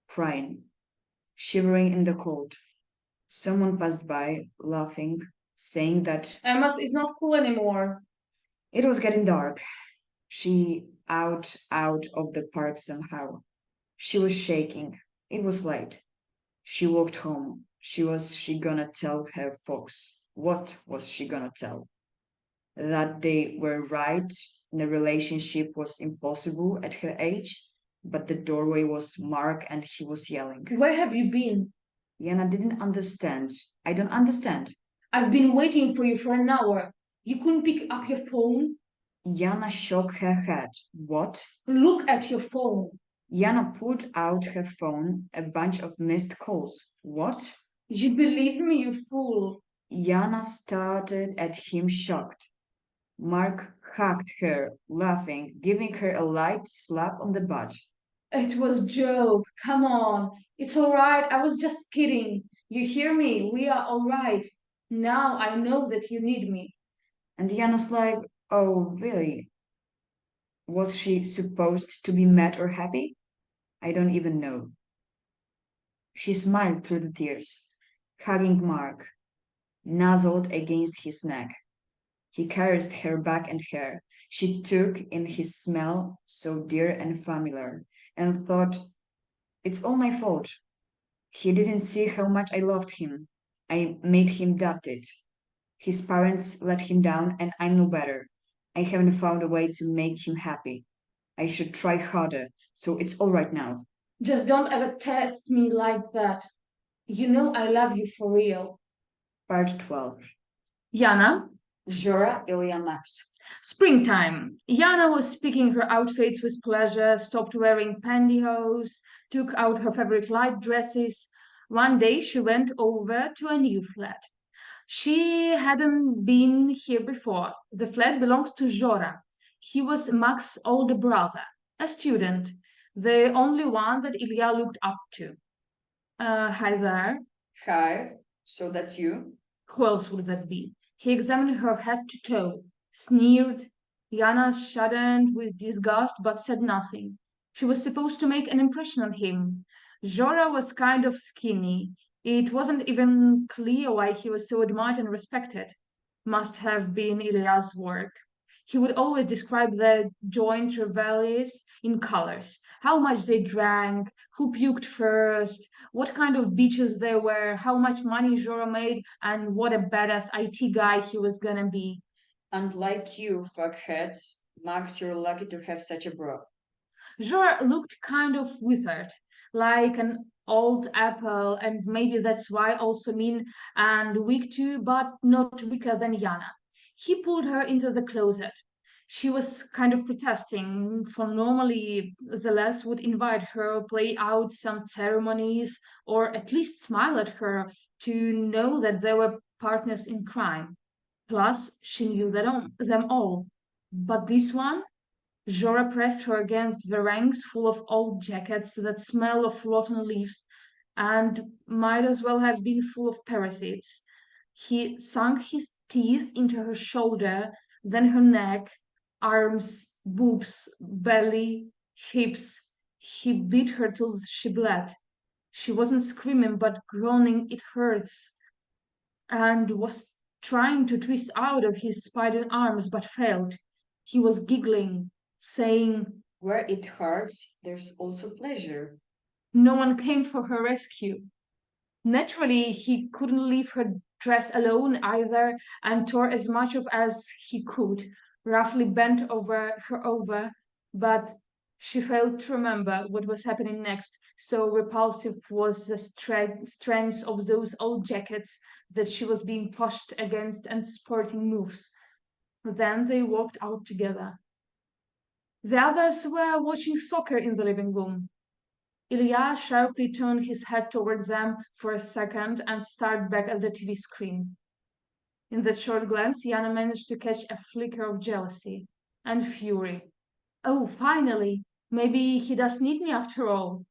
crying, shivering in the cold. Someone passed by, laughing, saying that Emma's is not cool anymore? it was getting dark. She out of the park somehow. She was shaking. It was late. She walked home. She gonna tell her folks? What was she gonna tell? That they were right, and the relationship was impossible at her age, but the doorway was Mark and he was yelling. Where have you been? Yana didn't understand. I don't understand. I've been waiting for you for an hour. You couldn't pick up your phone? Yana shook her head. What? Look at your phone. Yana pulled out her phone, a bunch of missed calls. What? You believe me, you fool. Yana started at him shocked. Mark hugged her, laughing, giving her a light slap on the butt. It was a joke. Come on. It's all right. I was just kidding. You hear me? We are all right. Now I know that you need me. And Yana's like, oh, really? Was she supposed to be mad or happy? I don't even know. She smiled through the tears, hugging Mark, nuzzled against his neck. He caressed her back and hair. She took in his smell, so dear and familiar, and thought, it's all my fault. He didn't see how much I loved him. I made him doubt it. His parents let him down, and I'm no better. I haven't found a way to make him happy. I should try harder, so it's all right now. Just don't ever test me like that. You know I love you for real. Part 12. Jana, Zora Ilya Max. springtime. Jana was picking her outfits with pleasure, stopped wearing pantyhose, took out her favorite light dresses. One day she went over to a new flat. She hadn't been here before. The flat belonged to Zora. He was Max's older brother, a student, the only one that Ilya looked up to. Hi there. Hi, so that's you? Who else would that be? He examined her head to toe, sneered. Yana shuddered with disgust but said nothing. She was supposed to make an impression on him. Zora was kind of skinny. It wasn't even clear why he was so admired and respected. Must have been Ilya's work. He would always describe their joint revelries in colors, how much they drank, who puked first, what kind of beaches they were, how much money Zora made, and what a badass IT guy he was gonna be. And like you, fuckheads, Max, you're lucky to have such a bro. Zora looked kind of withered, like an old apple, and maybe that's why also mean and weak too, but not weaker than Yana. He pulled her into the closet. She was kind of protesting, for normally the Les would invite her, play out some ceremonies, or at least smile at her to know that they were partners in crime. Plus, she knew them all. But this one? Zora pressed her against the ranks full of old jackets that smell of rotten leaves and might as well have been full of parasites. He sunk his teeth into her shoulder, then her neck, arms, boobs, belly, hips. He beat her till she bled. She wasn't screaming, but groaning, "It hurts," and was trying to twist out of his spider arms, but failed. He was giggling, saying, Where it hurts, there's also pleasure. no one came for her rescue. Naturally, he couldn't leave her dress alone either, and tore as much of as he could, roughly bent over, but she failed to remember what was happening next. So repulsive was the strength of those old jackets that she was being pushed against and sporting moves. Then they walked out together. The others were watching soccer in the living room. Ilya sharply turned his head towards them for a second and stared back at the TV screen. In that short glance, Yana managed to catch a flicker of jealousy and fury. Oh, finally! Maybe he does need me after all.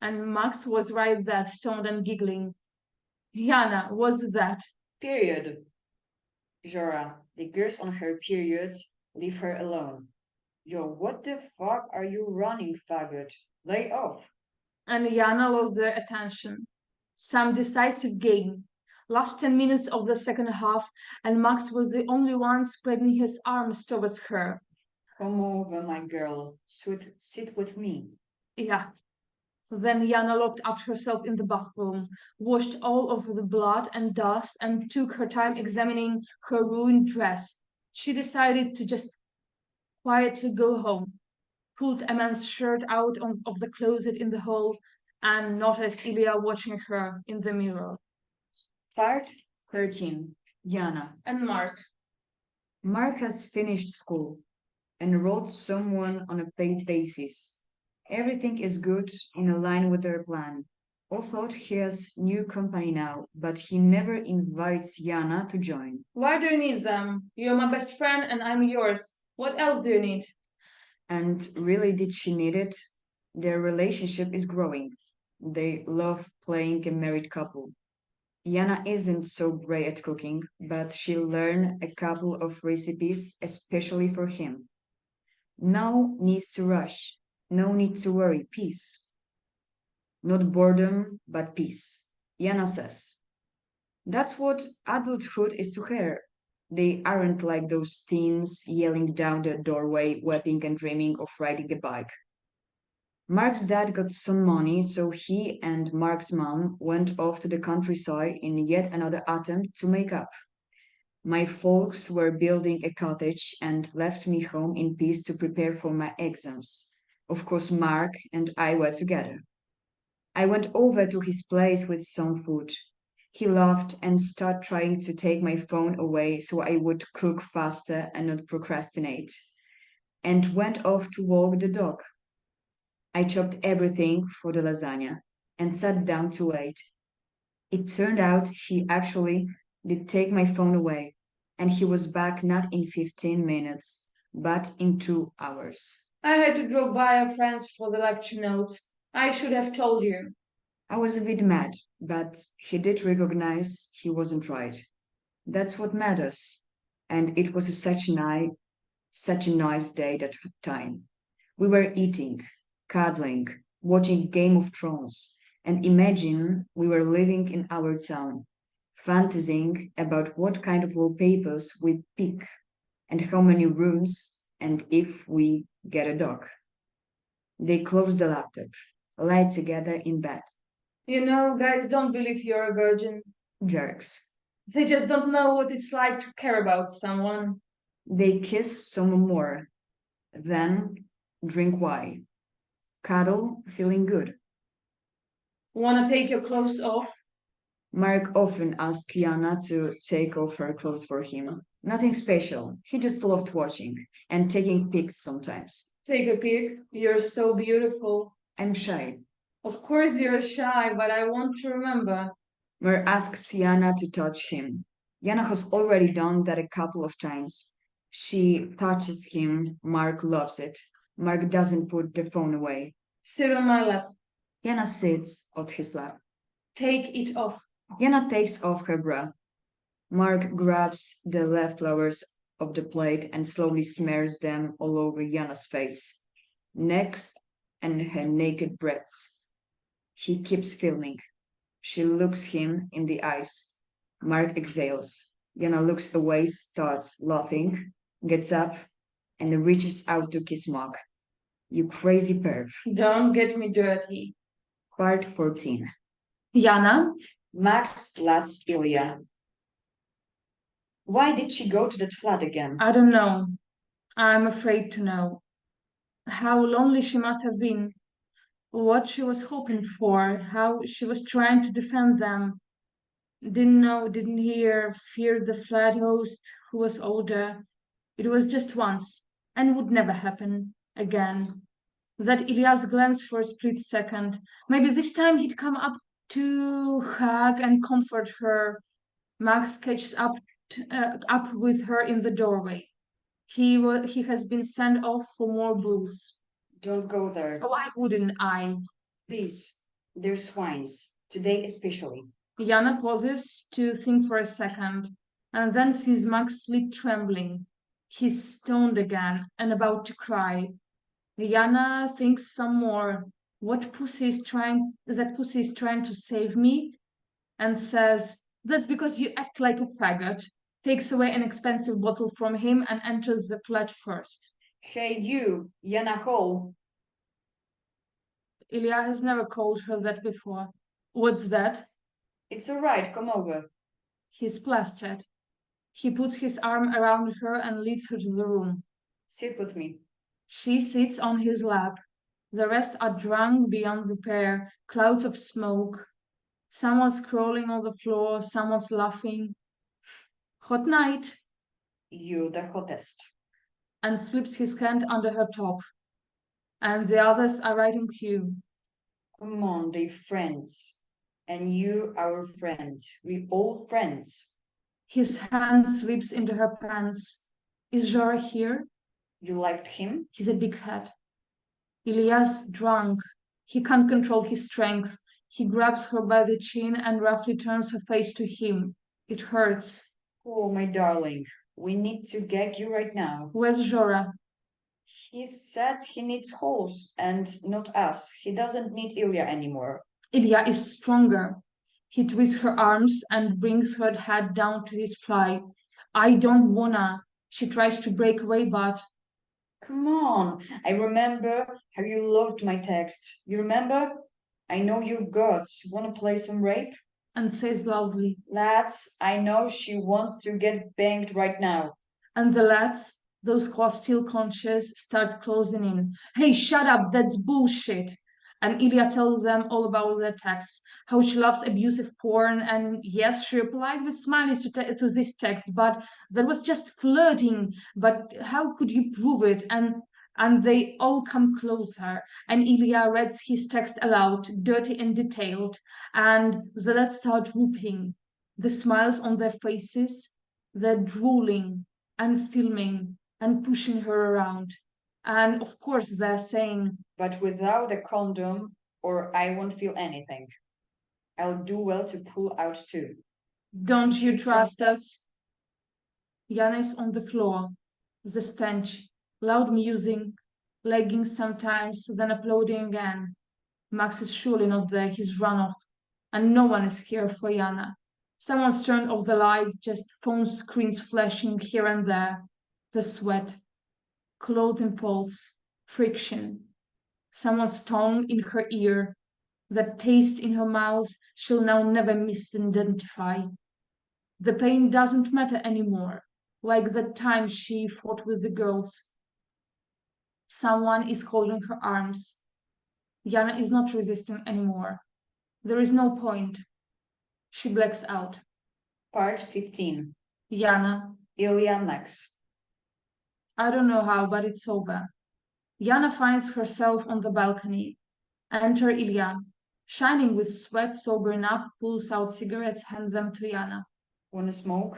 And Max was right there, stoned and giggling. Yana, what's that? Period. Jora, the girl's on her period. Leave her alone. Yo, what the fuck are you running, faggot? Lay off. And Yana lost their attention. Some decisive game. Last 10 minutes of the second half, and Max was the only one spreading his arms towards her. Come over, my girl. Sit with me. Yeah. So then Yana locked up herself in the bathroom, washed all of the blood and dust, and took her time examining her ruined dress. She decided to just quietly go home, pulled a man's shirt out of the closet in the hall, and noticed Ilya watching her in the mirror. Part 13. Yana. And Mark. Mark has finished school, enrolled someone on a paid basis. Everything is good, in line with their plan. Although he has new company now, but he never invites Yana to join. Why do you need them? You're my best friend and I'm yours. What else do you need? And really, did she need it? Their relationship is growing. They love playing a married couple. Yana isn't so great at cooking, but she'll learn a couple of recipes especially for him. No needs to rush. No need to worry. Peace. Not boredom, but peace. Yana says. That's what adulthood is to her. They aren't like those teens yelling down the doorway, weeping and dreaming of riding a bike. Mark's dad got some money, so he and Mark's mom went off to the countryside in yet another attempt to make up. My folks were building a cottage and left me home in peace to prepare for my exams. Of course, Mark and I were together. I went over to his place with some food. He laughed and started trying to take my phone away so I would cook faster and not procrastinate, and went off to walk the dog. I chopped everything for the lasagna and sat down to wait. It turned out he actually did take my phone away, and he was back not in 15 minutes, but in 2 hours. I had to drop by a friend's for the lecture notes. I should have told you. I was a bit mad, but he did recognize he wasn't right. That's what matters. And it was such a nice day that time. We were eating, cuddling, watching Game of Thrones, and imagine we were living in our town, fantasizing about what kind of wallpapers we pick and how many rooms and if we get a dog. They closed the laptop, lied together in bed. You know, guys don't believe you're a virgin. Jerks. They just don't know what it's like to care about someone. They kiss some more, then drink wine. Cuddle, feeling good. Wanna take your clothes off? Mark often asked Kiana to take off her clothes for him. Nothing special. He just loved watching and taking pics sometimes. Take a pic. You're so beautiful. I'm shy. Of course you're shy, but I want to remember. Mar asks Yana to touch him. Yana has already done that a couple of times. She touches him. Mark loves it. Mark doesn't put the phone away. Sit on my lap. Yana sits on his lap. Take it off. Yana takes off her bra. Mark grabs the leftovers of the plate and slowly smears them all over Yana's face, neck, and her naked breasts. He keeps filming. She looks him in the eyes. Mark exhales. Yana looks away, starts laughing, gets up, and reaches out to kiss Mark. You crazy perv. Don't get me dirty. Part 14. Yana, Max flats Ilya. Why did she go to that flat again? I don't know. I'm afraid to know. How lonely she must have been. What she was hoping for. How she was trying to defend them. Didn't know, didn't hear, feared the flat host who was older. It was just once, and would never happen again. That Ilya's glance for a split second. Maybe this time he'd come up to hug and comfort her. Max catches up with her in the doorway. He has been sent off for more booze. Don't go there. Why wouldn't I? Please. They're swines. Today especially. Yana pauses to think for a second, and then sees Max sleep trembling. He's stoned again and about to cry. Yana thinks some more. That pussy is trying to save me, and says, "That's because you act like a faggot." Takes away an expensive bottle from him and enters the flat first. Hey you, Yana Hall. Ilya has never called her that before. What's that? It's all right, come over. He's plastered. He puts his arm around her and leads her to the room. Sit with me. She sits on his lap. The rest are drunk beyond repair, clouds of smoke. Someone's crawling on the floor, someone's laughing. Hot night, You the hottest. and slips his hand under her top. And the others are right in queue. Come on, they friends. And you our friends. We all friends. His hand slips into her pants. Is Jora here? You liked him? He's a dickhead. Ilya's drunk. He can't control his strength. He grabs her by the chin and roughly turns her face to him. It hurts. Oh, my darling. We need to gag you right now. Where's Jora? He said he needs holes and not us. He doesn't need Ilya anymore. Ilya is stronger. He twists her arms and brings her head down to his fly. I don't wanna. She tries to break away, but Come on. I remember how you loved my text. You remember? I know you gods. Wanna play some rape? and says loudly. Lads, I know she wants to get banged right now. And the lads, those who are still conscious, start closing in. Hey, shut up, that's bullshit. And Ilya tells them all about their texts, how she loves abusive porn, and yes, she replied with smileys to this text, but that was just flirting. But how could you prove it? And they all come closer, and Ilya reads his text aloud, dirty and detailed, and the lads start whooping. The smiles on their faces, they're drooling and filming and pushing her around. And of course, they're saying, But without a condom, or I won't feel anything. I'll do well to pull out too. "Don't you trust us?" Yana is on the floor. The stench, loud music, lagging sometimes, then uploading again. Max is surely not there, he's run off. And no one is here for Yana. Someone's turned off the lights, just phone screens flashing here and there. The sweat, clothing folds, friction. Someone's tongue in her ear. That taste in her mouth she'll now never misidentify. The pain doesn't matter anymore, like that time she fought with the girls. Someone is holding her arms. Yana is not resisting anymore. There is no point. She blacks out. Part 15. Yana, Ilya Max. I don't know how, but it's over. Yana finds herself on the balcony. Enter Ilya. Shining with sweat, sobering up, pulls out cigarettes, hands them to Yana. Wanna smoke?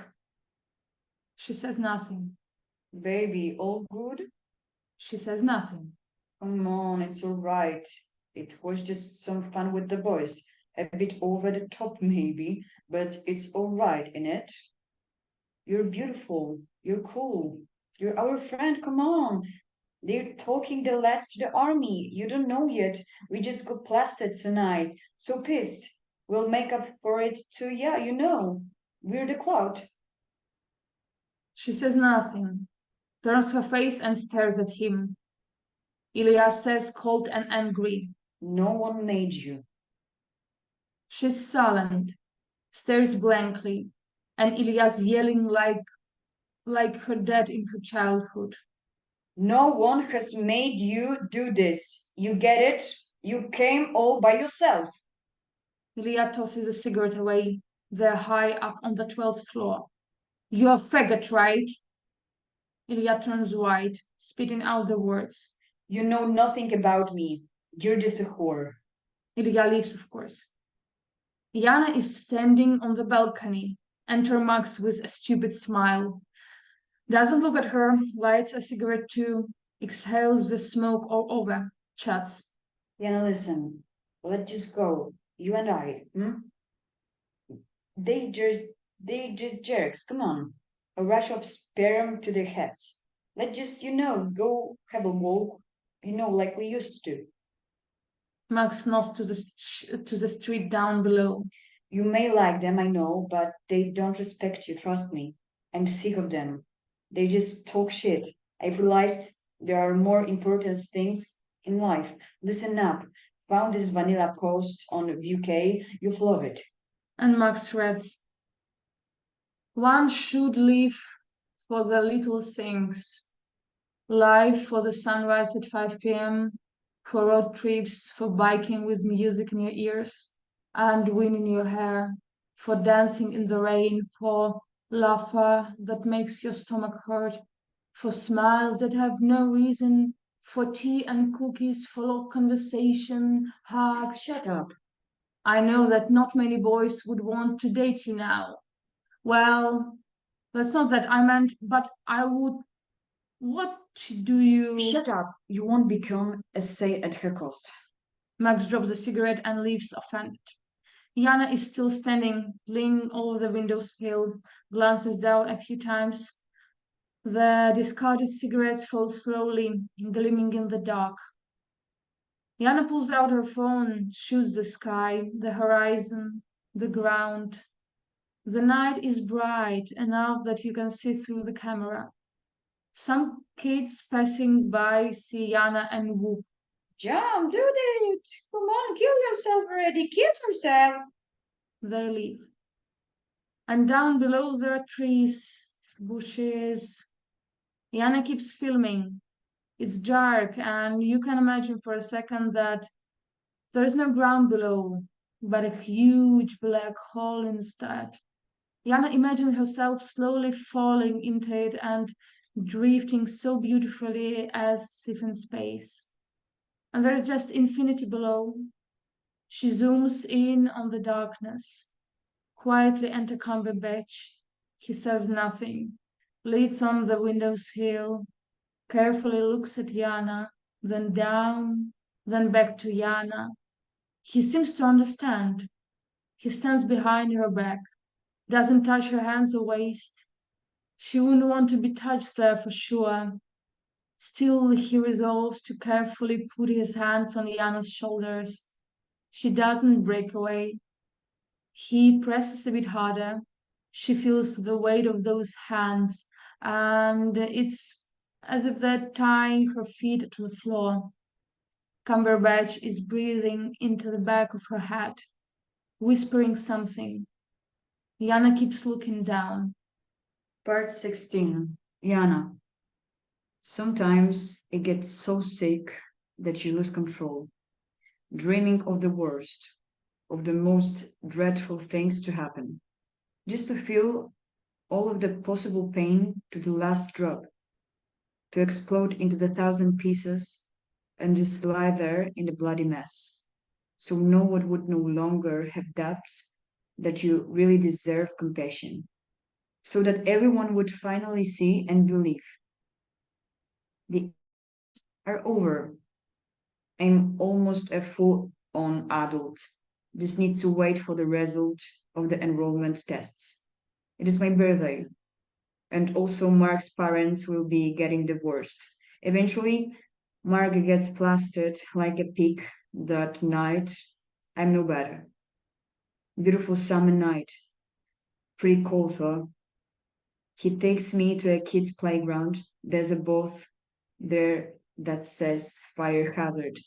She says nothing. Baby, all good? She says nothing. Come on, it's all right. It was just some fun with the boys. A bit over the top, maybe, but it's all right, innit? You're beautiful. You're cool. You're our friend. Come on. They're talking the lads to the army. You don't know yet. We just got blasted tonight. So pissed. We'll make up for it too. Yeah, you know. We're the cloud. She says nothing, turns her face and stares at him. Ilya says cold and angry. No one made you. She's silent, stares blankly, and Ilya's yelling like her dad in her childhood. No one has made you do this. You get it? You came all by yourself. Ilya tosses a cigarette away. They're high up on the 12th floor. You're a faggot, right? Ilya turns white, spitting out the words. You know nothing about me. You're just a whore. Ilya leaves, of course. Yana is standing on the balcony, enter Max with a stupid smile. Doesn't look at her, lights a cigarette too, exhales the smoke all over, chats. Yeah, listen. Let's just go. You and I. They just they just jerks. Come on. A rush of sperm to their heads. Let's just, go have a walk, like we used to. Max nods to the street down below. You may like them, I know, but they don't respect you, trust me. I'm sick of them. They just talk shit. I've realized there are more important things in life. Listen up. Found this vanilla post on UK. You'll love it. And Max reads, one should live for the little things. Live for the sunrise at 5 p.m., for road trips, for biking with music in your ears and wind in your hair, for dancing in the rain, for laughter that makes your stomach hurt, for smiles that have no reason, for tea and cookies, for long conversation, hugs. Shut up. I know that not many boys would want to date you now. Well, that's not that I meant, but I would. What do you. Shut up. You won't become a saint at her cost. Max drops the cigarette and leaves offended. Yana is still standing, leaning over the window sill, glances down a few times. The discarded cigarettes fall slowly, gleaming in the dark. Yana pulls out her phone, shoots the sky, the horizon, the ground. The night is bright enough that you can see through the camera. Some kids passing by see Yana and whoop. Jump, do it. Come on, kill yourself already. Kill yourself. They leave. And down below there are trees, bushes. Yana keeps filming. It's dark, and you can imagine for a second that there is no ground below, but a huge black hole instead. Yana imagined herself slowly falling into it and drifting so beautifully as if in space. And there is just infinity below. She zooms in on the darkness. Quietly enter Cumberbatch. He says nothing, leans on the window sill, carefully looks at Yana, then down, then back to Yana. He seems to understand. He stands behind her back, doesn't touch her hands or waist. She wouldn't want to be touched there for sure. Still, he resolves to carefully put his hands on Yana's shoulders. She doesn't break away. He presses a bit harder. She feels the weight of those hands, and it's as if they're tying her feet to the floor. Cumberbatch is breathing into the back of her head, whispering something. Yana keeps looking down. Part 16. Yana. Sometimes it gets so sick that you lose control, dreaming of the worst, of the most dreadful things to happen, just to feel all of the possible pain to the last drop, to explode into the thousand pieces and just lie there in the bloody mess. So no one would no longer have doubts that you really deserve compassion. So that everyone would finally see and believe. The are over. I'm almost a full on adult. Just need to wait for the result of the enrollment tests. It is my birthday. And also, Mark's parents will be getting divorced. Eventually, Mark gets plastered like a pig that night. I'm no better. Beautiful summer night. Pretty cold though. He takes me to a kid's playground. There's a board there that says fire hazard.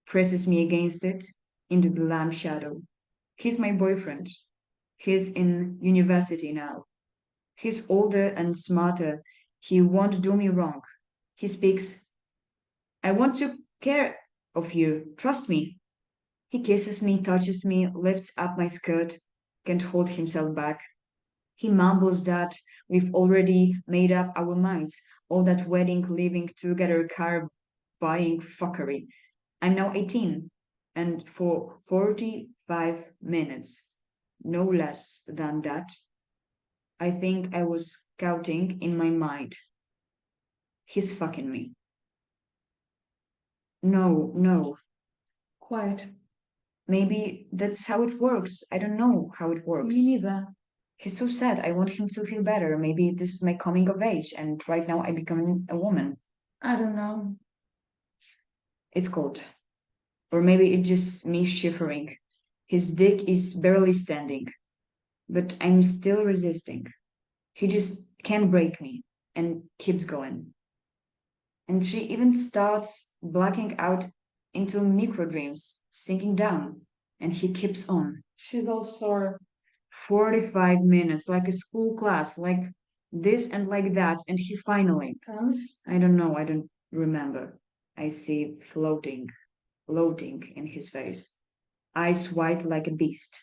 Presses me against it into the lamp shadow. He's my boyfriend. He's in university now. He's older and smarter. He won't do me wrong. He speaks, I want to care of you. Trust me. He kisses me, touches me, lifts up my skirt, can't hold himself back. He mumbles that we've already made up our minds. All that wedding, living together, car buying fuckery. I'm now 18, and for 45 minutes, no less than that, I think I was counting in my mind. He's fucking me. No, no. Quiet. Maybe that's how it works. I don't know how it works. Me neither. He's so sad. I want him to feel better. Maybe this is my coming of age, and right now I'm becoming a woman. I don't know. It's cold. Or maybe it's just me shivering. His dick is barely standing, but I'm still resisting. He just can't break me and keeps going. And she even starts blacking out into micro dreams, sinking down, and he keeps on. She's all sore. 45 minutes, like a school class, like this and like that, and he finally, Comes. I don't know, I don't remember. I see floating in his face, eyes white like a beast.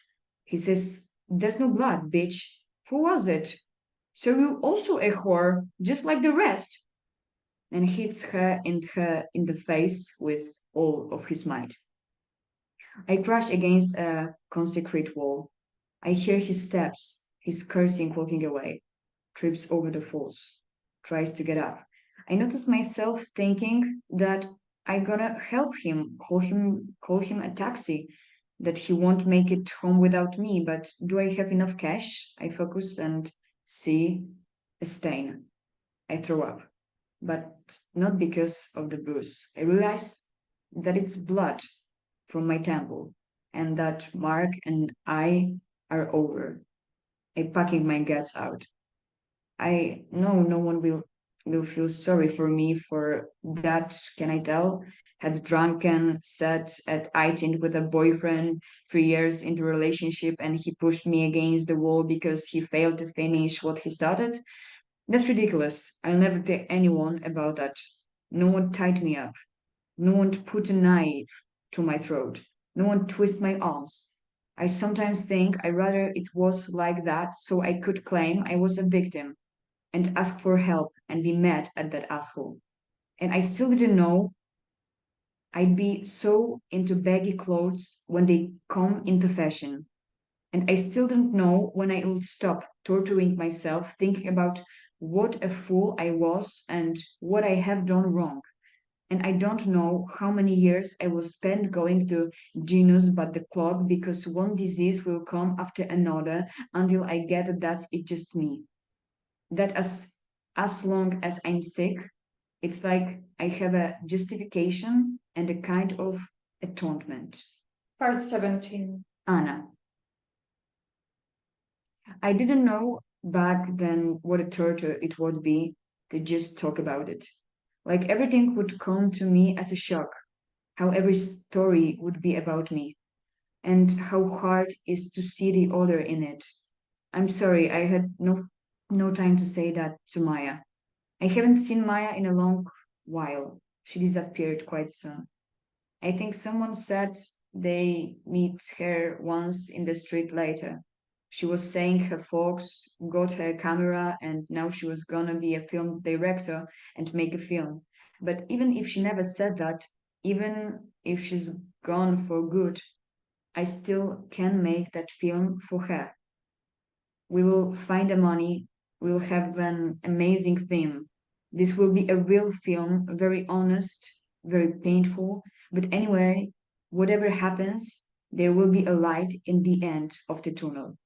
He says, there's no blood, bitch. Who was it? So you also a whore, just like the rest, and hits her in the face with all of his might. I crash against a concrete wall. I hear his steps, his cursing walking away, trips over the falls, tries to get up. I notice myself thinking that I'm gonna help him, call him a taxi, that he won't make it home without me, but do I have enough cash? I focus and see a stain. I throw up, but not because of the booze. I realize that it's blood from my temple and that Mark and I are over. I'm packing my guts out. I know no one will feel sorry for me for that, can I tell? Had drunken, sat at 18 with a boyfriend, 3 years into a relationship, and he pushed me against the wall because he failed to finish what he started. That's ridiculous. I'll never tell anyone about that. No one tied me up. No one put a knife to my throat. No one twist my arms. I sometimes think I rather it was like that so I could claim I was a victim and ask for help and be mad at that asshole. And I still didn't know I'd be so into baggy clothes when they come into fashion. And I still don't know when I will stop torturing myself thinking about what a fool I was and what I have done wrong. And I don't know how many years I will spend going to Genius but the clock because one disease will come after another until I get that it's just me. That as long as I'm sick, it's like I have a justification and a kind of atonement. Part 17. Anna, I didn't know back then what a torture it would be to just talk about it. Like everything would come to me as a shock, how every story would be about me, and how hard is to see the other in it. I'm sorry, I had no time to say that to Maya. I haven't seen Maya in a long while. She disappeared quite soon. I think someone said they meet her once in the street later. She was saying her folks got her a camera and now she was gonna be a film director and make a film. But even if she never said that, even if she's gone for good, I still can make that film for her. We will find the money, we will have an amazing theme. This will be a real film, very honest, very painful. But anyway, whatever happens, there will be a light in the end of the tunnel.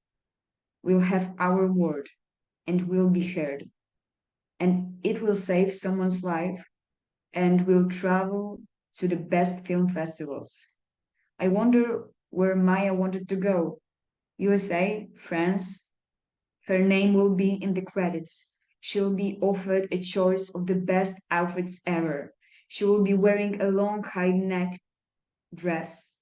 We'll have our word and we'll be heard. and it will save someone's life and will travel to the best film festivals. I wonder where Maya wanted to go. USA, France. Her name will be in the credits. She'll be offered a choice of the best outfits ever. She will be wearing a long high neck dress,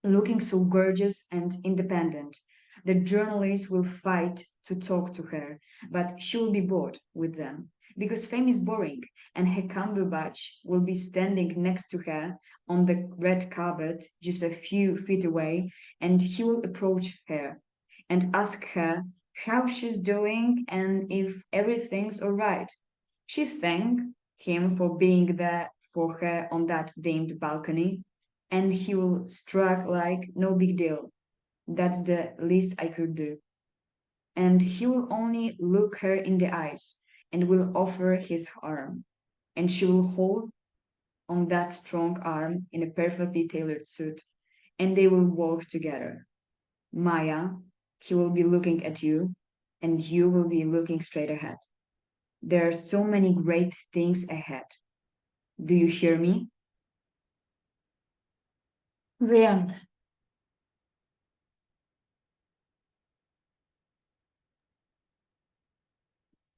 looking so gorgeous and independent. The journalists will fight to talk to her, but she will be bored with them because fame is boring, and her Cumberbatch will be standing next to her on the red carpet just a few feet away, and he will approach her and ask her how she's doing and if everything's all right. She thanked him for being there for her on that dimmed balcony, and he will strike like no big deal. That's the least I could do. And he will only look her in the eyes and will offer his arm. And she will hold on that strong arm in a perfectly tailored suit. And they will walk together. Maya, he will be looking at you, and you will be looking straight ahead. There are so many great things ahead. Do you hear me? The end.